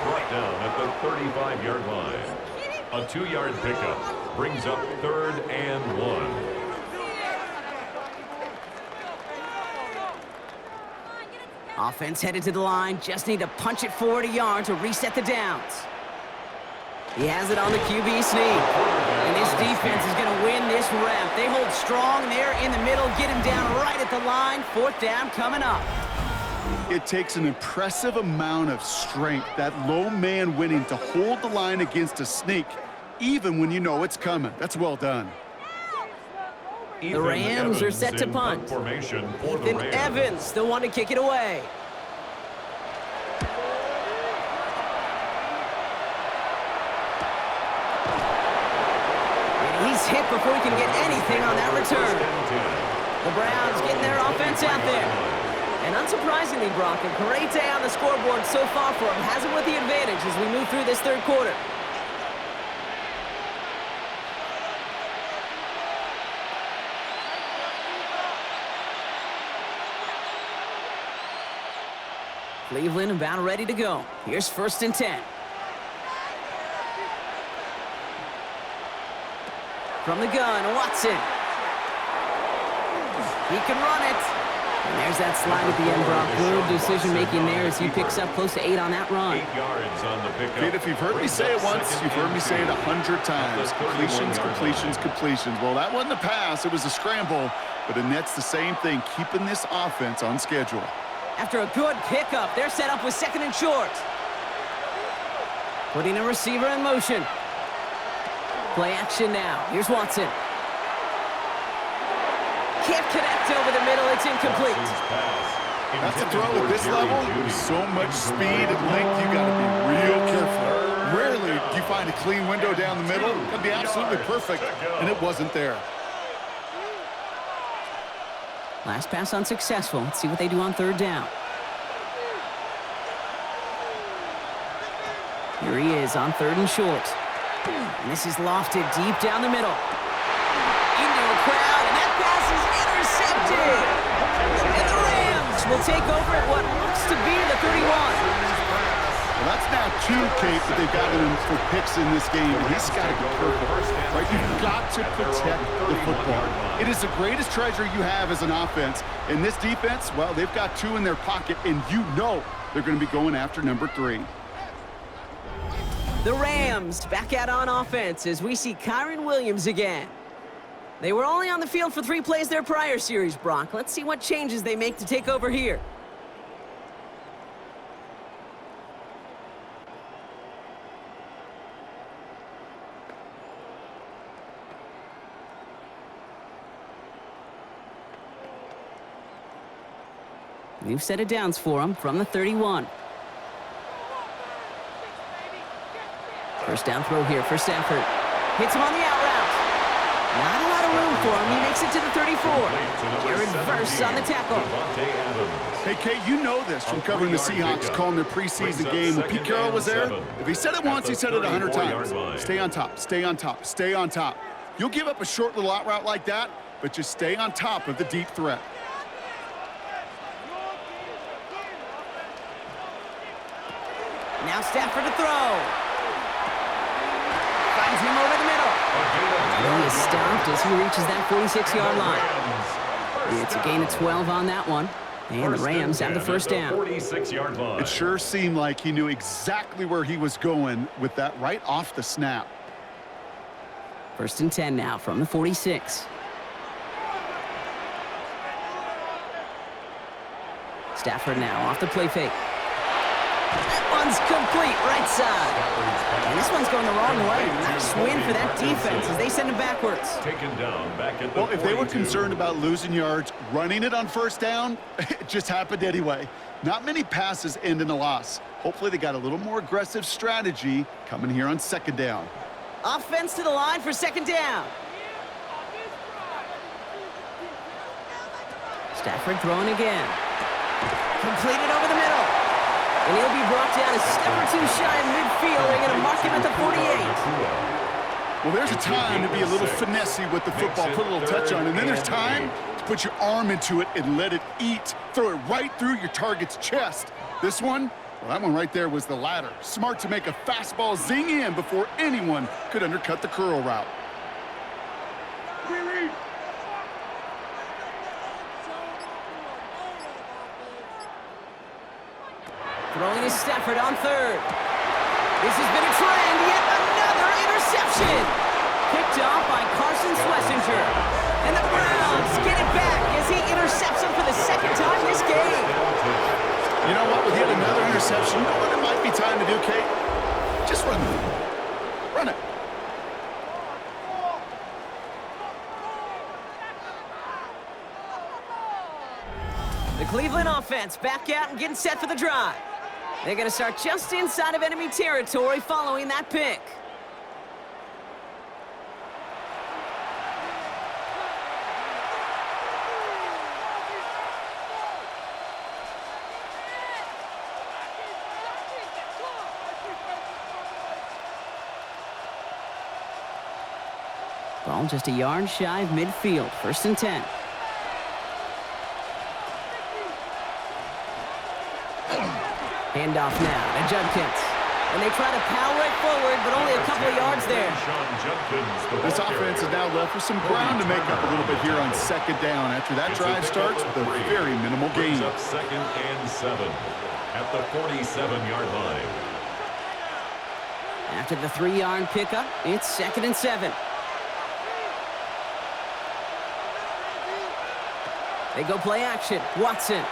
Brought down at the 35-yard line. A 2-yard pickup brings up 3rd and 1. Offense headed to the line. Just need to punch it forward a yard to reset the downs. He has it on the QB sneak. And this defense is going to win this rep. They hold strong there in the middle. Get him down right at the line. 4th down coming up. It takes an impressive amount of strength, that low man winning, to hold the line against a sneak, even when you know it's coming. That's well done. The Rams are set to punt. Ethan Evans, the one to kick it away. And he's hit before he can get anything on that return. The Browns getting their offense out there. And unsurprisingly, Brock, a great day on the scoreboard so far for him. Has him with the advantage as we move through this 3rd quarter. Cleveland about ready to go. Here's 1st and 10. From the gun, Watson. He can run it. And there's that slide at the end, Brock. Good decision-making there as he picks up close to 8 on that run. 8 yards on the pickup. Kate, if you've heard me say it once, you've heard me say it 100 times. Completions, completions, completions. Well, that wasn't a pass. It was a scramble. But it nets the same thing, keeping this offense on schedule. After a good pickup, they're set up with 2nd and short. Putting a receiver in motion. Play action now. Here's Watson. Can't connect over the middle. It's incomplete. That's a throw at this level. So much speed and length, you got to be real careful. Rarely do you find a clean window down the middle. It'd be absolutely perfect, and it wasn't there. Last pass unsuccessful. Let's see what they do on 3rd down. Here he is on 3rd and short. And this is lofted deep down the middle. Into a crowd, and that pass is intercepted. And the Rams will take over at what looks to be the 31. Well, that's now 2, Kate, that they've got him for picks in this game, and he's got to be careful. Right? You've got to protect the football. It is the greatest treasure you have as an offense. In this defense, well, they've got 2 in their pocket, and you know they're going to be going after number 3. The Rams back out on offense as we see Kyren Williams again. They were only on the field for 3 plays their prior series, Brock. Let's see what changes they make to take over here. New set of downs for him from the 31. First down throw here for Stafford. Hits him on the out route. Not a lot of room for him. He makes it to the 34. Jared Verse on the tackle. Hey, Kate, you know this from covering the Seahawks, calling their preseason game. When Pete Carroll was there, if he said it once, he said it 100 times. Stay on top, stay on top, stay on top. You'll give up a short little out route like that, but just stay on top of the deep threat. Now Stafford to throw. Finds him over the middle. He is stopped as he reaches that 46-yard line. It's a gain of 12 on that one. And the Rams have the first down. 46-yard line. It sure seemed like he knew exactly where he was going with that right off the snap. First and 10 now from the 46. Stafford now off the play fake. That one's complete, right side. And this one's going the wrong way. Nice win for that defense as they send him backwards. Taken down back at the Well, if they were 42. concerned about losing yards, running it on first down, it just happened anyway. Not many passes end in a loss. Hopefully they got a little more aggressive strategy coming here on second down. Offense to the line for second down. Stafford throwing again. Completed over the middle. And he'll be brought down a step or two shy of midfield. They're going to mark him at the 48. Well, there's a time to be a little finessey with the football, put a little touch on, and then there's time to put your arm into it and let it eat. Throw it right through your target's chest. This one, well, that one right there was the latter. Smart to make a fastball zing in before anyone could undercut the curl route. Throwing is Stafford on third. This has been a trend. Yet another interception. Picked off by Carson Schlesinger. And the Browns get it back as he intercepts him for the second time this game. You know what? With yet another interception, you know what it might be time to do, Kate? Just run it. Run it. The Cleveland offense back out and getting set for the drive. They're going to start just inside of enemy territory following that pick. Ball just a yard shy of midfield. First and 10. Handoff now to Judkins. And they try to power it forward, but only a couple of yards there. This offense is now left with some ground to make up a little bit here on second down after that drive starts with a very minimal gain. Up second and 7 at the 47-yard line. After the 3-yard pickup, it's second and 7. They go play action. Watson.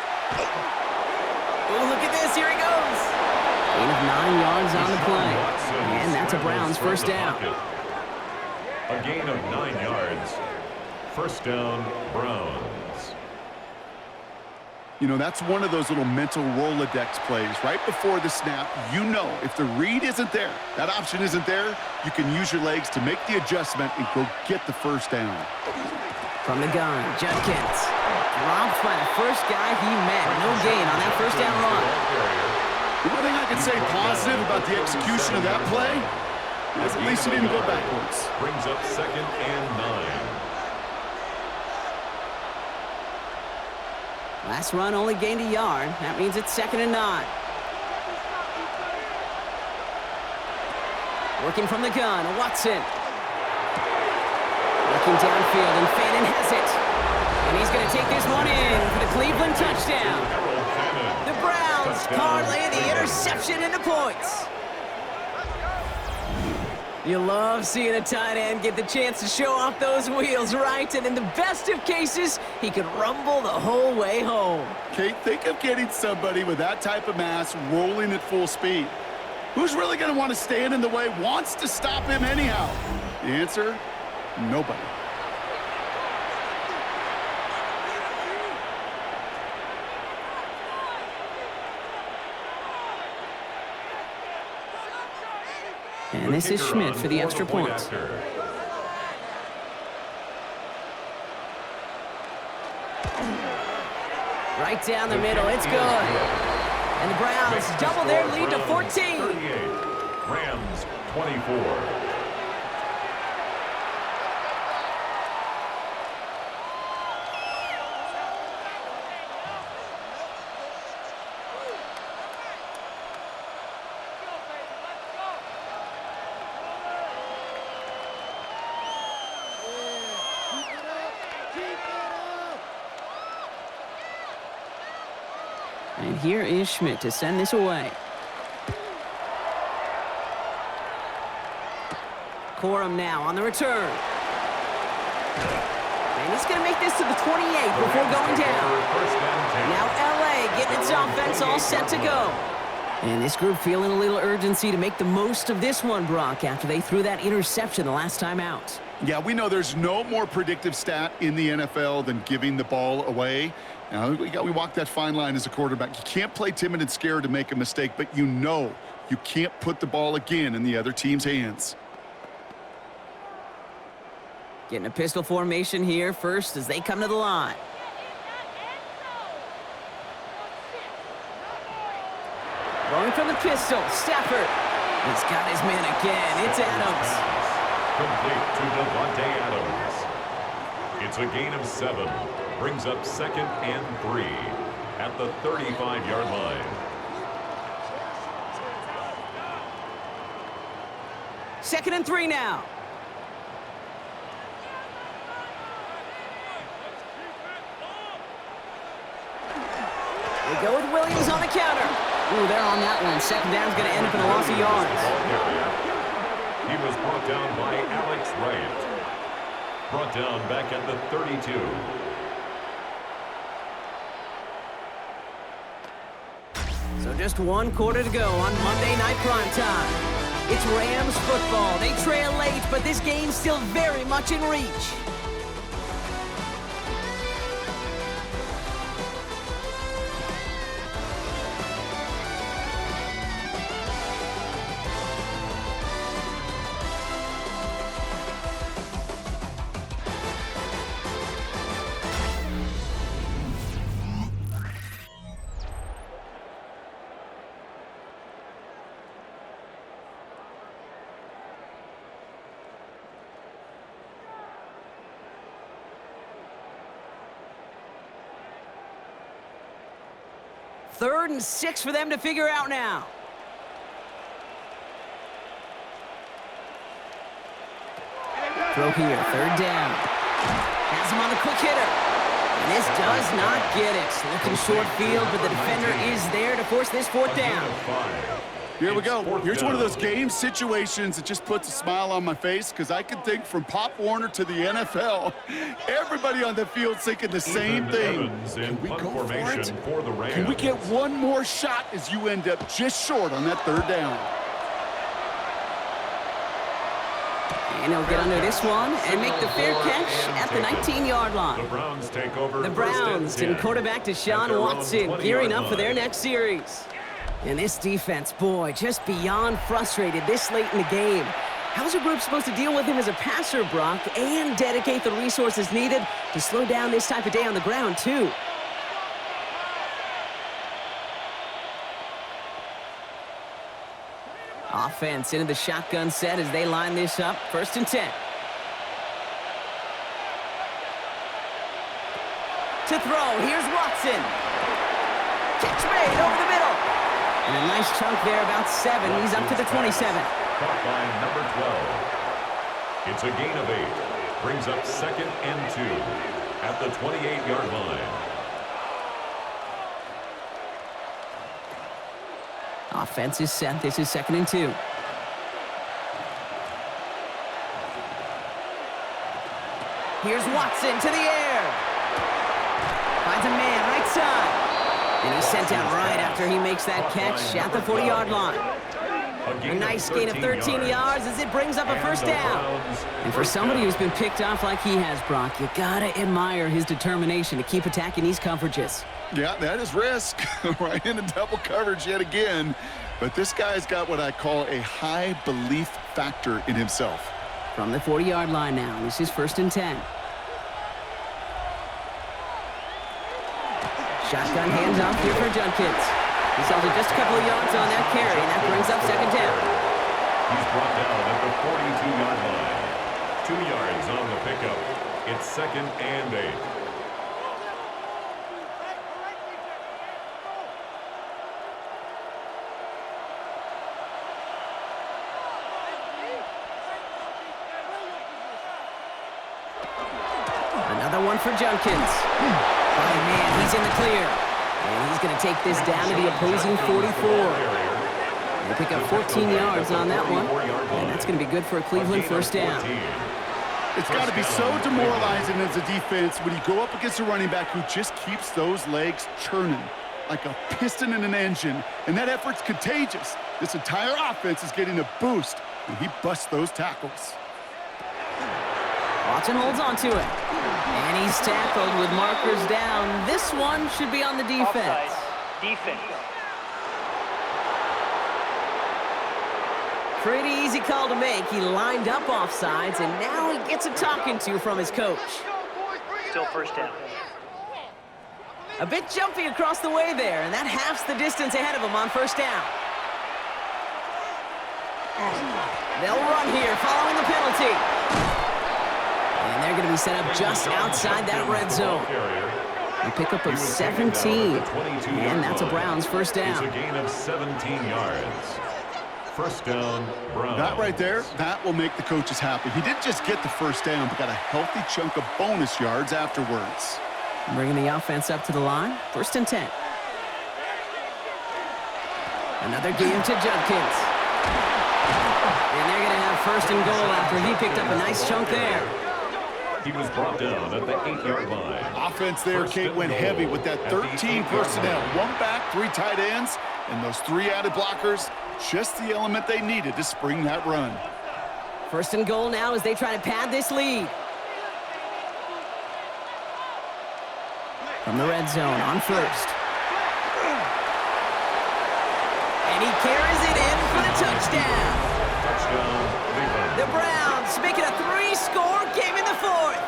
Oh, look at this. Here he goes. Gain of 9 yards on the play. And that's a Browns first down. A gain of 9 yards. First down, Browns. You know, that's one of those little mental Rolodex plays. Right before the snap, you know if the read isn't there, that option isn't there, you can use your legs to make the adjustment and go get the first down. From the gun, Judkins. Dropped by the first guy he met. No gain on that first down run. The one thing I can say positive about the execution of that play is at least he didn't go backwards. Brings up second and 9. Last run only gained a yard. That means it's second and 9. Working from the gun, Watson. Looking downfield, and Fannin has it. And he's going to take this one in for the Cleveland touchdown. The Browns parlay the interception into points. You love seeing a tight end get the chance to show off those wheels, right? And in the best of cases, he could rumble the whole way home. Kate, think of getting somebody with that type of mass rolling at full speed. Who's really going to want to stand in the way, wants to stop him anyhow? The answer, nobody. And this is Schmidt for the extra point. Right down the middle, it's good. And the Browns double their lead to 14. Rams 24. And here is Schmidt to send this away. Corum now on the return. And he's going to make this to the 28 before going down. Now LA getting its offense all set to go. And this group feeling a little urgency to make the most of this one, Brock, after they threw that interception the last time out. Yeah, we know there's no more predictive stat in the NFL than giving the ball away. Now, we walk that fine line as a quarterback. You can't play timid and scared to make a mistake, but you know you can't put the ball again in the other team's hands. Getting a pistol formation here first as they come to the line. Going from the pistol, Stafford. He's got his man again. It's Adams. Complete to Devontae Adams. It's a gain of 7. Brings up 2nd and 3 at the 35-yard line. Second and 3 now. They go with Williams on the counter. Ooh, they're on that one. Second down's going to end up in a loss of yards. He was brought down by Alex Wright. Brought down back at the 32. So just 1 quarter to go on Monday Night Primetime. It's Rams football. They trail late, but this game's still very much in reach. Third and 6 for them to figure out now. Throw here, 3rd down. Has him on the quick hitter. And this does not get it. Looking short field, but the defender is there to force this 4th down. Here we go. Here's one of those game situations that just puts a smile on my face because I can think from Pop Warner to the NFL, everybody on the field thinking the same thing. Can we go for it? Can we get one more shot as you end up just short on that 3rd down? And he'll get under this one and make the fair catch at the 19-yard line. The Browns take over. The Browns and quarterback Deshaun Watson gearing up for their next series. And this defense, boy, just beyond frustrated this late in the game. How's a group supposed to deal with him as a passer, Brock, and dedicate the resources needed to slow down this type of day on the ground, too? Offense into the shotgun set as they line this up. 1st and 10. To throw, here's Watson. Catch made over the middle. And a nice chunk there, about 7. He's up to the 27. Caught by number 12. It's a gain of 8. Brings up 2nd and 2 at the 28-yard line. Offense is set. This is 2nd and 2. Here's Watson to the air. Finds a man right side. And he's sent out right after he makes that catch at the 40-yard line. A nice gain of 13 yards as it brings up a 1st down. And for somebody who's been picked off like he has, Brock, you gotta admire his determination to keep attacking these coverages. Yeah, that is risk. Right into double coverage yet again. But this guy's got what I call a high belief factor in himself. From the 40-yard line now, this is 1st and 10. Shotgun handoff here for Junkins. He's held it just a couple of yards on that carry, and that brings up 2nd down. He's brought down at the 42-yard line. 2 yards on the pickup. It's 2nd and 8. Another one for Junkins. Oh, man, he's in the clear. And he's going to take this down to the opposing 44. They pick up 14 yards on that one, and that's going to be good for a Cleveland first down. It's got to be so demoralizing as a defense when you go up against a running back who just keeps those legs churning like a piston in an engine, and that effort's contagious. This entire offense is getting a boost when he busts those tackles. Watson holds on to it. And he's tackled with markers down. This one should be on the defense. Defense. Pretty easy call to make. He lined up offsides, and now he gets a talking to from his coach. Still first down. A bit jumpy across the way there, and that halves the distance ahead of him on first down. They'll run here following the penalty. And they're going to be set up just outside that red zone. A pickup of 17. And that's a Browns first down. It's a gain of 17 yards. First down, Browns. That right there, that will make the coaches happy. He didn't just get the first down, but got a healthy chunk of bonus yards afterwards. Bringing the offense up to the line. First and 10. Another game to Judkins. And they're going to have first and goal after he picked up a nice chunk there. He was brought down at the 8-yard line. Offense there, Kate, went heavy with that 13 personnel. One back, 3 tight ends, and those 3 added blockers. Just the element they needed to spring that run. First and goal now as they try to pad this lead. From the red zone on first. And he carries it in for the touchdown. Touchdown, Cleveland. The Browns make it a 3-score game in the 4th.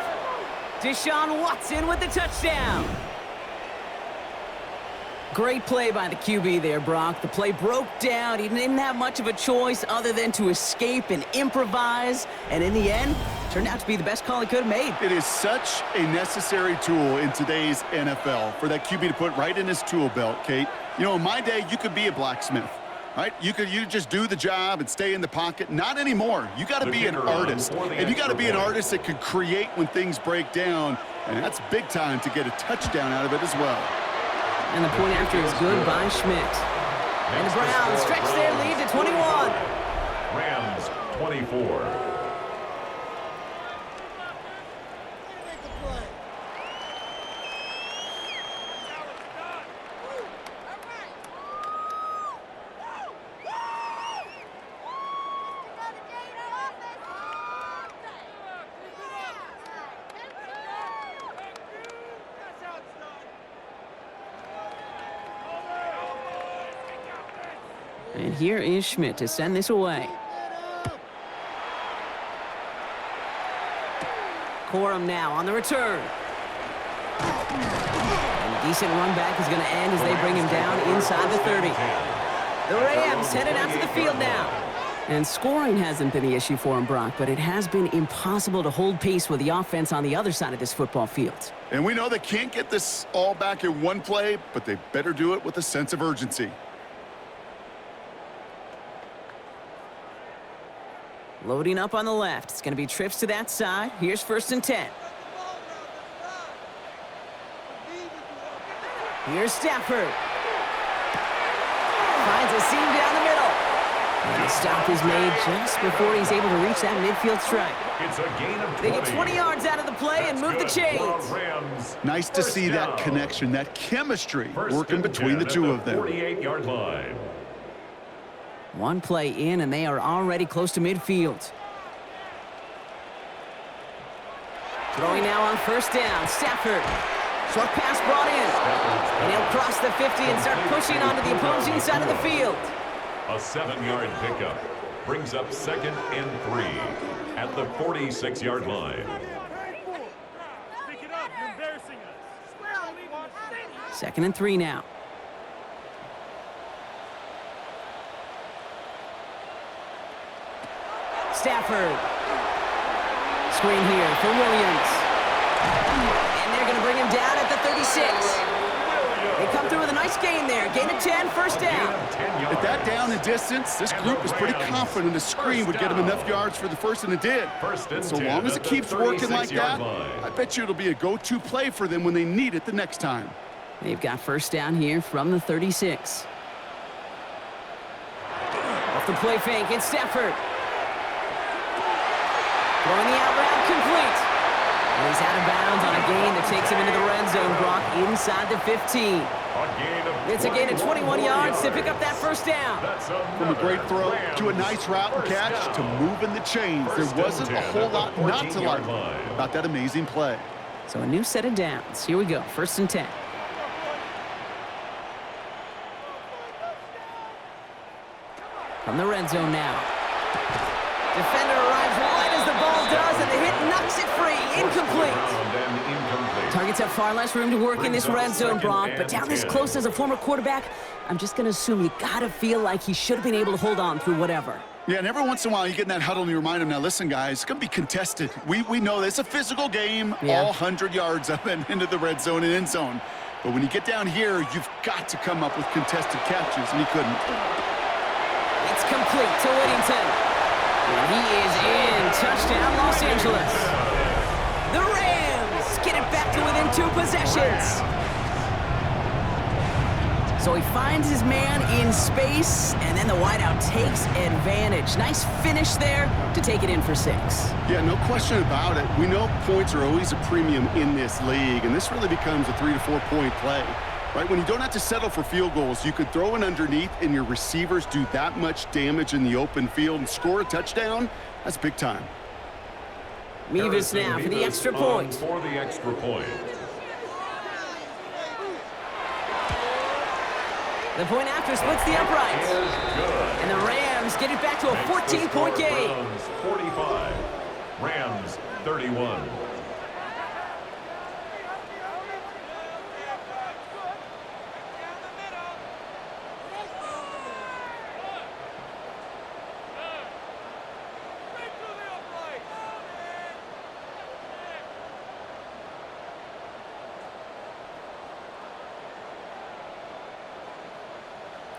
Deshaun Watson with the touchdown. Great play by the QB there, Brock. The play broke down. He didn't have much of a choice other than to escape and improvise. And in the end, turned out to be the best call he could have made. It is such a necessary tool in today's NFL for that QB to put right in his tool belt, Kate. You know, in my day, you could be a blacksmith, right? You just do the job and stay in the pocket. Not anymore. You got to be an artist. And you got to be an artist that can create when things break down. And that's big time to get a touchdown out of it as well. And the point after is good by Schmidt. And the Browns stretch their lead to 21. Rams, 24. And here is Schmidt to send this away. Corum now on the return. And a decent run back is going to end as they bring him down inside the 30. The Rams headed out to the field now. And scoring hasn't been the issue for him, Brock, but it has been impossible to hold pace with the offense on the other side of this football field. And we know they can't get this all back in one play, but they better do it with a sense of urgency. Loading up on the left. It's going to be trips to that side. Here's first and 10. Here's Stafford. Finds a seam down the middle. And the stop is made just before he's able to reach that midfield strike. It's a gain of 20. They get 20 yards out of the play and move the chains. Nice to see that connection, that chemistry working between the two of them. 48-yard line. One play in, and they are already close to midfield. Throwing now on first down. Stafford. Short pass brought in. And he'll cross the 50 and start pushing onto the opposing side of the field. A 7-yard pickup brings up 2nd and 3 at the 46-yard line. Pick it up. You're embarrassing us. 2nd and 3 now. Stafford. Screen here for Williams. And they're going to bring him down at the 36. They come through with a nice gain there. Gain of 10, first down. At that down and distance, this group was pretty confident the screen would get him enough yards for the first, and it did. So long as it keeps working like that, I bet you it'll be a go-to play for them when they need it the next time. They've got first down here from the 36. Off the play fake, it's Stafford. Throwing the out route, complete. And he's out of bounds on a gain that takes him into the red zone, Brock, inside the 15. It's a gain of 21 yards to pick up that first down. From a great throw to a nice route and catch to moving the chains. There wasn't a whole lot not to like about that amazing play. So a new set of downs. Here we go, 1st and 10. From the red zone now. Defender arrives wide as the ball does, and the hit knocks it free. Incomplete. Targets have far less room to work in this red zone, Brock, but down this close as a former quarterback, I'm just going to assume you got to feel like he should have been able to hold on through whatever. Yeah, and every once in a while you get in that huddle and you remind him, now listen, guys, it's going to be contested. We know this. It's a physical game, all 100 yards up and into the red zone and end zone. But when you get down here, you've got to come up with contested catches, and he couldn't. It's complete to Whittington. And he is in. Touchdown, Los Angeles. The Rams get it back to within 2 possessions. So he finds his man in space, and then the wideout takes advantage. Nice finish there to take it in for 6. Yeah, no question about it. We know points are always a premium in this league, and this really becomes a 3 to 4 point play. Right, when you don't have to settle for field goals, you could throw it underneath and your receivers do that much damage in the open field and score a touchdown. That's big time. Mevis now for the extra point. For the extra point. The point after splits the uprights. And the Rams get it back to a 14-point game. Browns 45, Rams 31.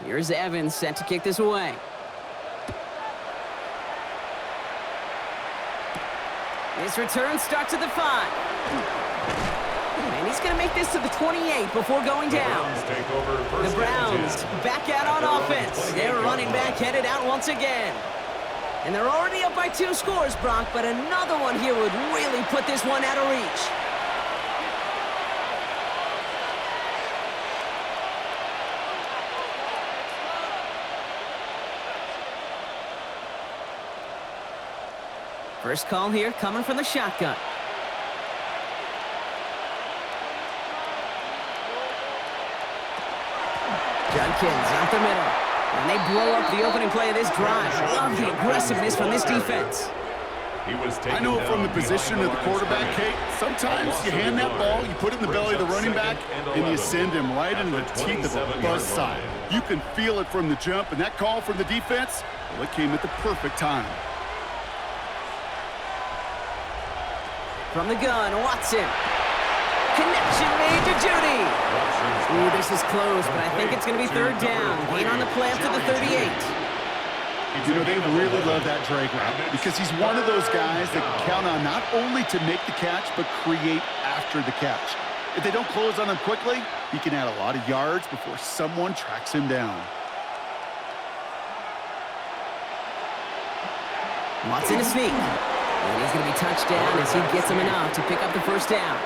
Here's Evans set to kick this away. This return starts at the 5. And he's going to make this to the 28 before going down. The Browns back out on offense. Their running back headed out once again. And they're already up by 2 scores, Brock, but another one here would really put this one out of reach. First call here coming from the shotgun. Judkins out the middle. And they blow up the opening play of this drive. Love the aggressiveness from this defense. I know from the position of the quarterback, Kate, sometimes you hand that ball, you put it in the belly of the running back, and you send him right into the teeth of a buzzsaw. You can feel it from the jump, and that call from the defense, well, it came at the perfect time. From the gun, Watson. Connection made to Judy. Ooh, this is close, but I think it's going to be 3rd down. Gain on the play up to the 38. You know, they really love that drag route because he's one of those guys that can count on not only to make the catch, but create after the catch. If they don't close on him quickly, he can add a lot of yards before someone tracks him down. Watson to sneak. And he's going to be touched down as he gets him enough to pick up the 1st down.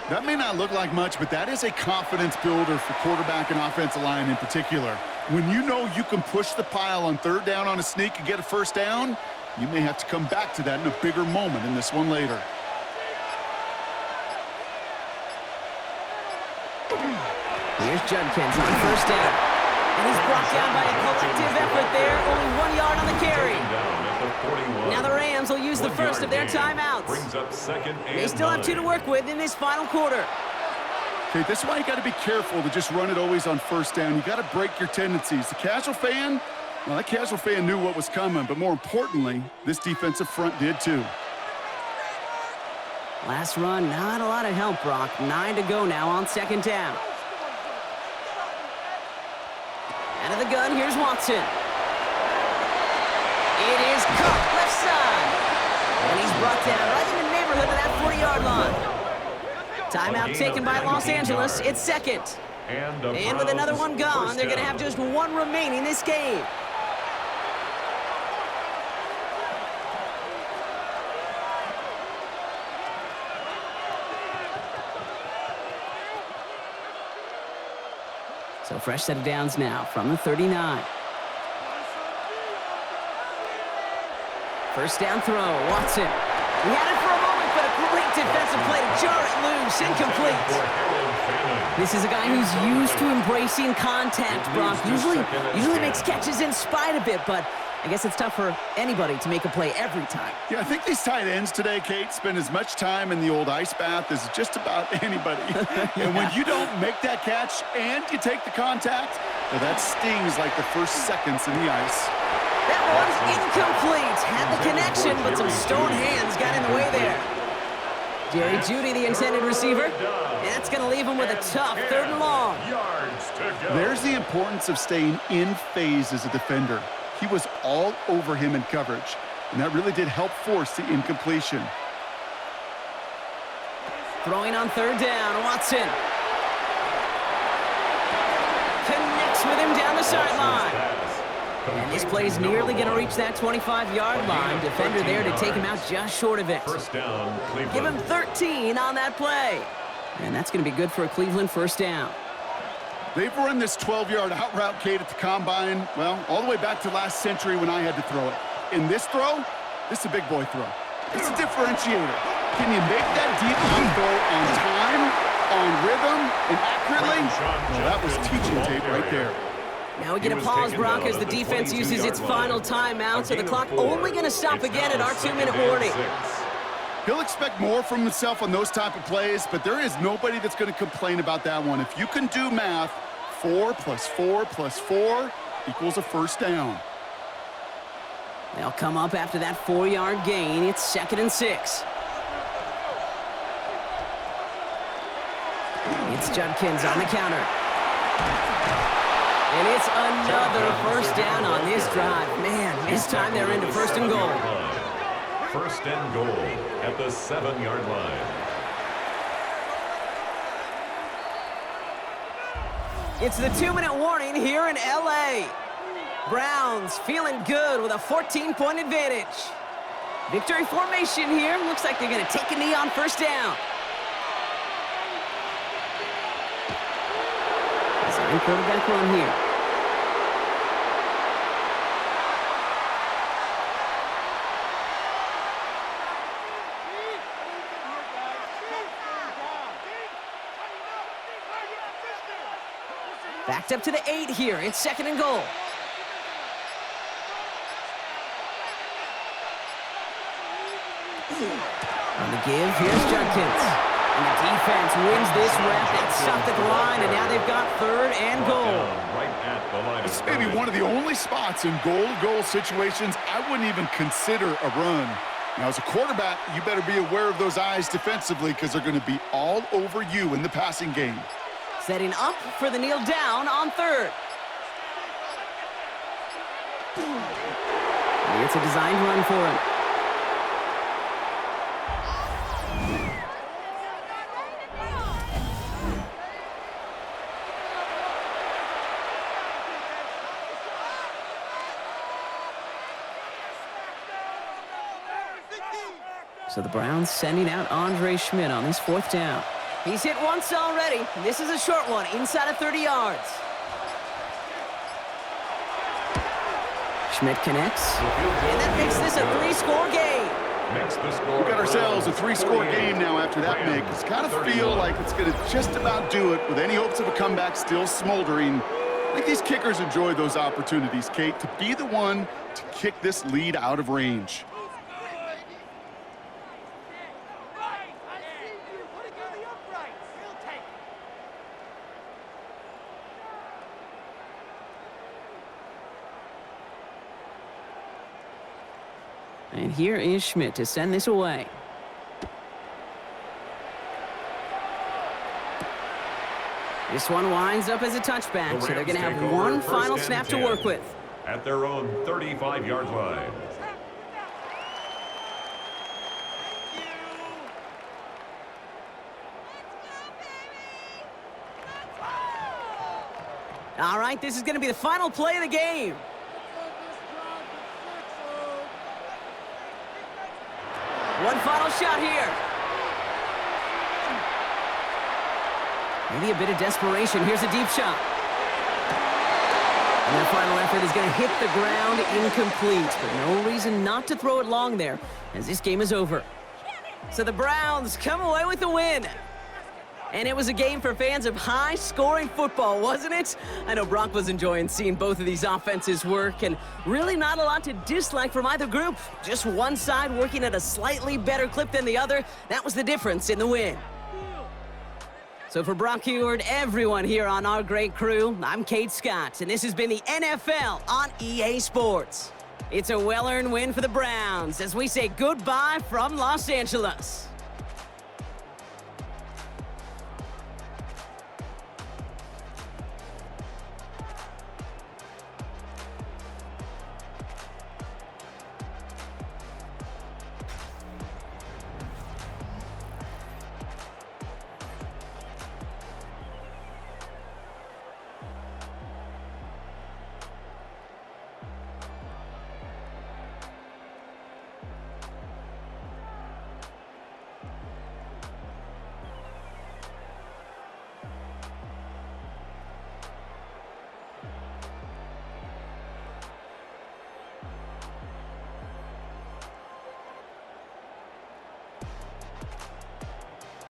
That may not look like much, but that is a confidence builder for quarterback and offensive line in particular. When you know you can push the pile on 3rd down on a sneak and get a 1st down, you may have to come back to that in a bigger moment in this one later. Here's Judkins on 1st down. And he's brought down by a collective effort there. Only 1 yard on the carry. Now the Rams will use the first of their timeouts. They still have 2 to work with in this final quarter. Okay, this is why you got to be careful to just run it always on 1st down. You got to break your tendencies. The casual fan, well, that casual fan knew what was coming, but more importantly, this defensive front did too. Last run, not a lot of help, Brock. 9 to go now on 2nd down. Out of the gun, here's Watson. It is caught left side. And he's brought down right in the neighborhood of that 40-yard line. Timeout taken by Los Angeles. It's second. And with another one gone, they're going to have just one remaining this game. So fresh set of downs now from the 39. First down throw, Watson. He had it for a moment, but a great defensive play to jar it loose, incomplete. This is a guy who's used to embracing contact, Brock. Usually makes catches in spite of it, but I guess it's tough for anybody to make a play every time. Yeah, I think these tight ends today, Kate, spend as much time in the old ice bath as just about anybody. Yeah. And when you don't make that catch and you take the contact, well, that stings like the first seconds in the ice. That one's incomplete. Had the connection, but some stone hands got in the way there. Jerry Jeudy, the intended receiver. And that's going to leave him with a tough 3rd and long. There's the importance of staying in phase as a defender. He was all over him in coverage, and that really did help force the incompletion. Throwing on 3rd down, Watson. Connects with him down the sideline. And this play's nearly going to reach that 25-yard line. Defender there to take him out just short of it. First down, Cleveland. Give him 13 on that play. And that's going to be good for a Cleveland first down. They've run this 12-yard out route, Kate, at the combine, well, all the way back to last century when I had to throw it. In this throw, this is a big boy throw. It's a differentiator. Can you make that deep throw on time, on rhythm, and accurately? Well, that was teaching tape right there. Now we get a pause, Brock, as the defense uses its final timeout, so the clock only going to stop again at our 2-minute warning. He'll expect more from himself on those type of plays, but there is nobody that's going to complain about that one. If you can do math, 4 + 4 + 4 equals a first down. They'll come up after that 4-yard gain. It's 2nd and 6. It's Judkins on the counter. And it's another first down on this drive. Man, this time they're into 1st and goal. 1st and goal at the 7-yard line. It's the 2-minute warning here in L.A. Browns feeling good with a 14-point advantage. Victory formation here. Looks like they're going to take a knee on 1st down. Design quarterback run here. Backed up to the 8 here. It's 2nd and goal. On the give, here's Judkins. And the defense wins this rep. They stopped at the line, and now they've got 3rd and goal. Right at the line. It's maybe one of the only spots in goal-to-goal situations I wouldn't even consider a run. Now, as a quarterback, you better be aware of those eyes defensively because they're going to be all over you in the passing game. Setting up for the kneel down on 3rd. It's a designed run for him. So the Browns sending out Andre Schmidt on this 4th down. He's hit once already. This is a short one, inside of 30 yards. Schmidt connects, and that makes this a 3-score game. We've got ourselves a 3-score game now after that make. It's got to feel like it's going to just about do it with any hopes of a comeback still smoldering. I think these kickers enjoy those opportunities, Kate, to be the one to kick this lead out of range. And here is Schmidt to send this away. This one winds up as a touchback, so they're going to have one final snap to work with. At their own 35-yard line. All right, this is going to be the final play of the game. One final shot here. Maybe a bit of desperation. Here's a deep shot. And their final effort is going to hit the ground incomplete, but no reason not to throw it long there, as this game is over. So the Browns come away with the win. And it was a game for fans of high-scoring football, wasn't it? I know Brock was enjoying seeing both of these offenses work, and really not a lot to dislike from either group. Just one side working at a slightly better clip than the other. That was the difference in the win. So for Brock Heward, everyone here on our great crew, I'm Kate Scott, and this has been the NFL on EA Sports. It's a well-earned win for the Browns as we say goodbye from Los Angeles.